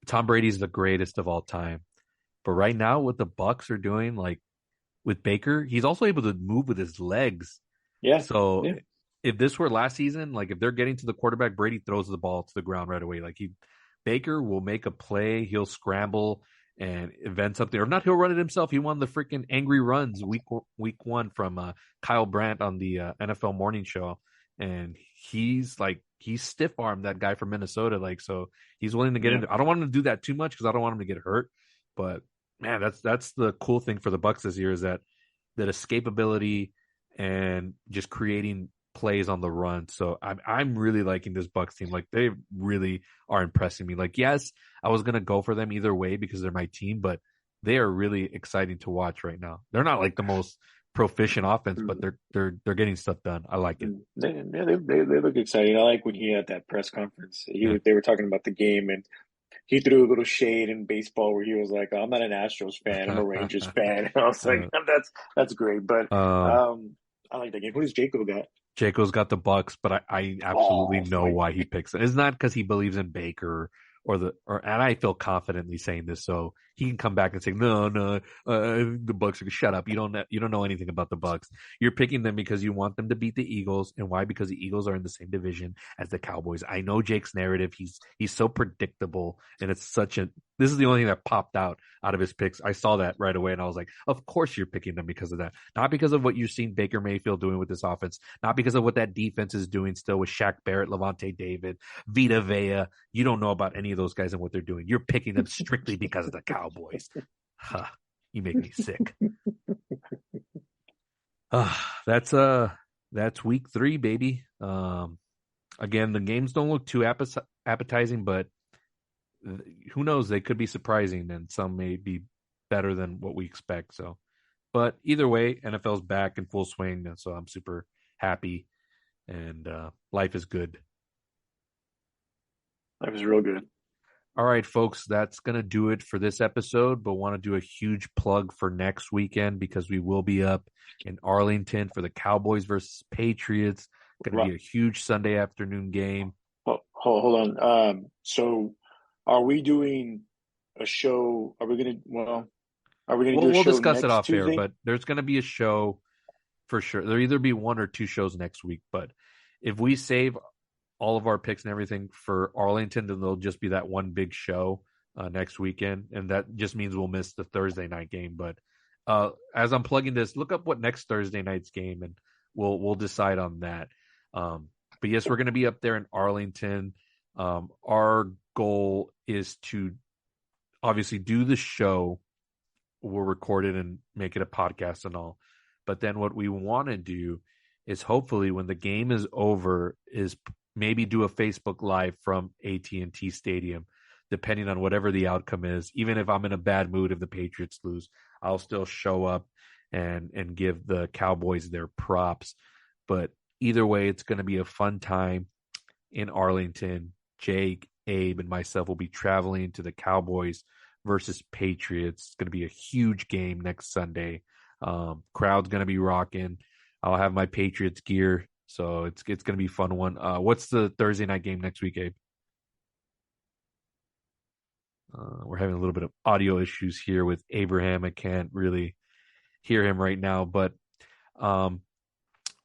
Tom Brady's the greatest of all time. But right now, what the Bucks are doing, like with Baker, he's also able to move with his legs. Yeah, So yeah, if this were last season, like if they're getting to the quarterback, Brady throws the ball to the ground right away. Like Baker will make a play, he'll scramble and invent something, or not. He'll run it himself. He won the freaking angry runs week one from Kyle Brandt on the NFL Morning Show, and he's stiff armed that guy from Minnesota. Like so, he's willing to get yeah. into. I don't want him to do that too much because I don't want him to get hurt. But man, that's the cool thing for the Bucks this year is that escapability and just creating plays on the run. So I'm really liking this Bucks team. Like they really are impressing me. Like yes, I was gonna go for them either way because they're my team, but they are really exciting to watch right now. They're not like the most proficient offense, but Mhm. they're getting stuff done. I like it. They look exciting. I like when he had that press conference. Yeah. They were talking about the game, and he threw a little shade in baseball where he was like, "I'm not an Astros fan. I'm a Rangers fan." And I was like, uh, "That's great." But um, um, I like that game. Who does Jacob got? Jaco's got the Bucks, but I absolutely Oh, know why he picks it. It's not because he believes in Baker and I feel confidently saying this, so he can come back and say, no, the Bucks are shut up. You don't know anything about the Bucks. You're picking them because you want them to beat the Eagles, and why? Because the Eagles are in the same division as the Cowboys. I know Jake's narrative. He's so predictable, and it's such a. This is the only thing that popped out of his picks. I saw that right away, and I was like, of course you're picking them because of that, not because of what you've seen Baker Mayfield doing with this offense, not because of what that defense is doing still with Shaq Barrett, Levante David, Vita Vea. You don't know about any of those guys and what they're doing. You're picking them strictly because of the Cowboys. Huh, you make me sick. Uh, that's that's week 3, baby. Again, the games don't look too appetizing, but who knows? They could be surprising, and some may be better than what we expect. So, but either way, NFL's back in full swing, and so I'm super happy, and life is good. That was real good. All right, folks, that's going to do it for this episode, but want to do a huge plug for next weekend because we will be up in Arlington for the Cowboys versus Patriots. Going to be a huge Sunday afternoon game. Hold on. So, are we doing a show? Are we gonna do a We'll show discuss it next off air, Tuesday? but there's going to be a show for sure. There'll either be 1 or 2 shows next week, but if we save all of our picks and everything for Arlington, then there'll just be that one big show next weekend, and that just means we'll miss the Thursday night game. But as I'm plugging this, look up what next Thursday night's game, and we'll decide on that. But yes, we're going to be up there in Arlington. Our goal is to obviously do the show. We'll record it and make it a podcast and all. But then what we want to do is hopefully when the game is over is maybe do a Facebook Live from AT&T Stadium depending on whatever the outcome is. Even if I'm in a bad mood, if the Patriots lose, I'll still show up and give the Cowboys their props. But either way, it's going to be a fun time in Arlington. Jake, Abe, and myself will be traveling to the Cowboys versus Patriots. It's going to be a huge game next Sunday. Crowd's going to be rocking. I'll have my Patriots gear, so it's going to be a fun one. What's the Thursday night game next week, Abe? We're having a little bit of audio issues here with Abraham. I can't really hear him right now, but um,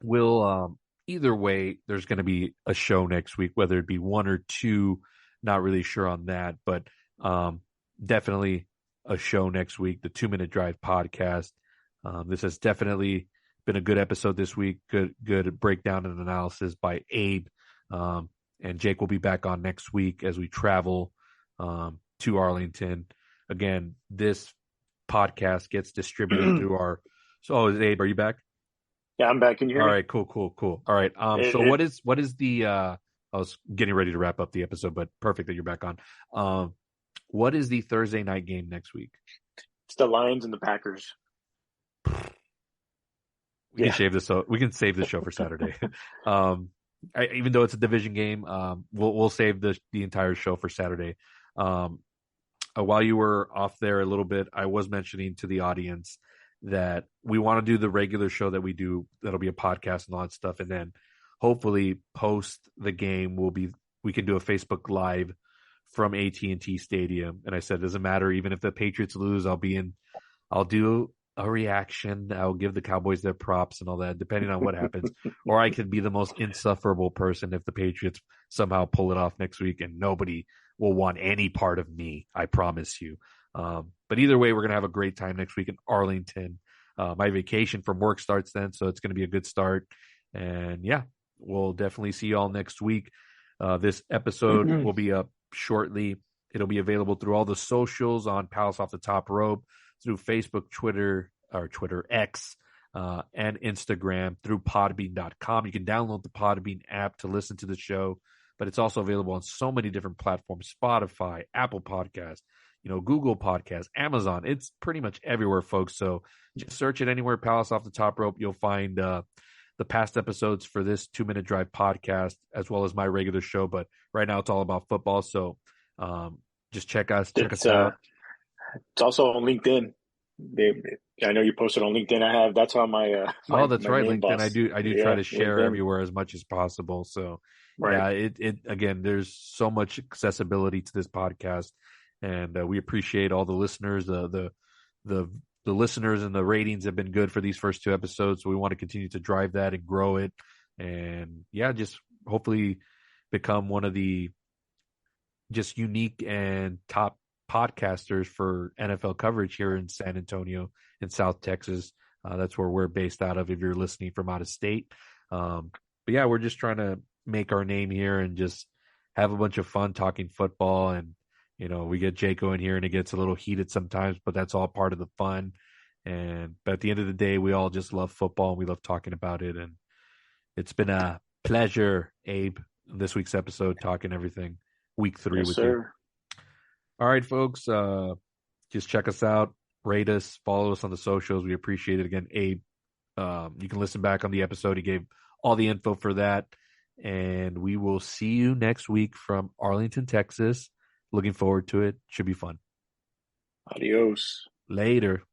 we'll either way, there's going to be a show next week, whether it be one or two. Not really sure on that, but definitely a show next week. The 2 Minute Drive podcast. This has definitely been a good episode this week. Good breakdown and analysis by Abe. And Jake will be back on next week as we travel to Arlington. Again, this podcast gets distributed through our. So, Abe, are you back? Yeah, I'm back. Can you hear All me? right, cool. All right. So what is the I was getting ready to wrap up the episode, but perfect that you're back on. What is the Thursday night game next week? It's the Lions and the Packers. We can save the show for Saturday. Even though it's a division game, we'll save the entire show for Saturday. While you were off there a little bit, I was mentioning to the audience that we want to do the regular show that we do. That'll be a podcast and all that stuff. And then hopefully post the game, we can do a Facebook Live from AT&T Stadium. And I said, it doesn't matter. Even if the Patriots lose, I'll do a reaction. I'll give the Cowboys their props and all that, depending on what happens. Or I could be the most insufferable person if the Patriots somehow pull it off next week, and nobody will want any part of me. I promise you. But either way, we're going to have a great time next week in Arlington. My vacation from work starts then, so it's going to be a good start. And yeah, we'll definitely see you all next week. This episode will be up shortly. It'll be available through all the socials on Palace Off the Top Rope, through Facebook, Twitter X, and Instagram, through podbean.com. You can download the Podbean app to listen to the show, but it's also available on so many different platforms: Spotify, Apple Podcasts, Google Podcasts, Amazon. It's pretty much everywhere, folks. So just search it anywhere, Palace Off the Top Rope. You'll find the past episodes for this 2 Minute Drive podcast, as well as my regular show. But right now it's all about football. So just check us out. It's also on LinkedIn. I know you posted on LinkedIn. That's how my that's my right, main LinkedIn. boss. I do try to share LinkedIn. everywhere as much as possible. So Right. yeah, it again, there's so much accessibility to this podcast, and we appreciate all the listeners. The listeners and the ratings have been good for these first two episodes, so we want to continue to drive that and grow it, and yeah, just hopefully become one of the just unique and top podcasters for NFL coverage here in San Antonio in South Texas. That's where we're based out of if you're listening from out of state. But yeah, we're just trying to make our name here and just have a bunch of fun talking football. And, we get Jaco in here and it gets a little heated sometimes, but that's all part of the fun. But at the end of the day, we all just love football and we love talking about it. And it's been a pleasure, Abe, this week's episode, talking everything week 3 Yes, with sir. you. All right, folks, just check us out, rate us, follow us on the socials. We appreciate it. Again, Abe, you can listen back on the episode. He gave all the info for that. And we will see you next week from Arlington, Texas. Looking forward to it. Should be fun. Adios. Later.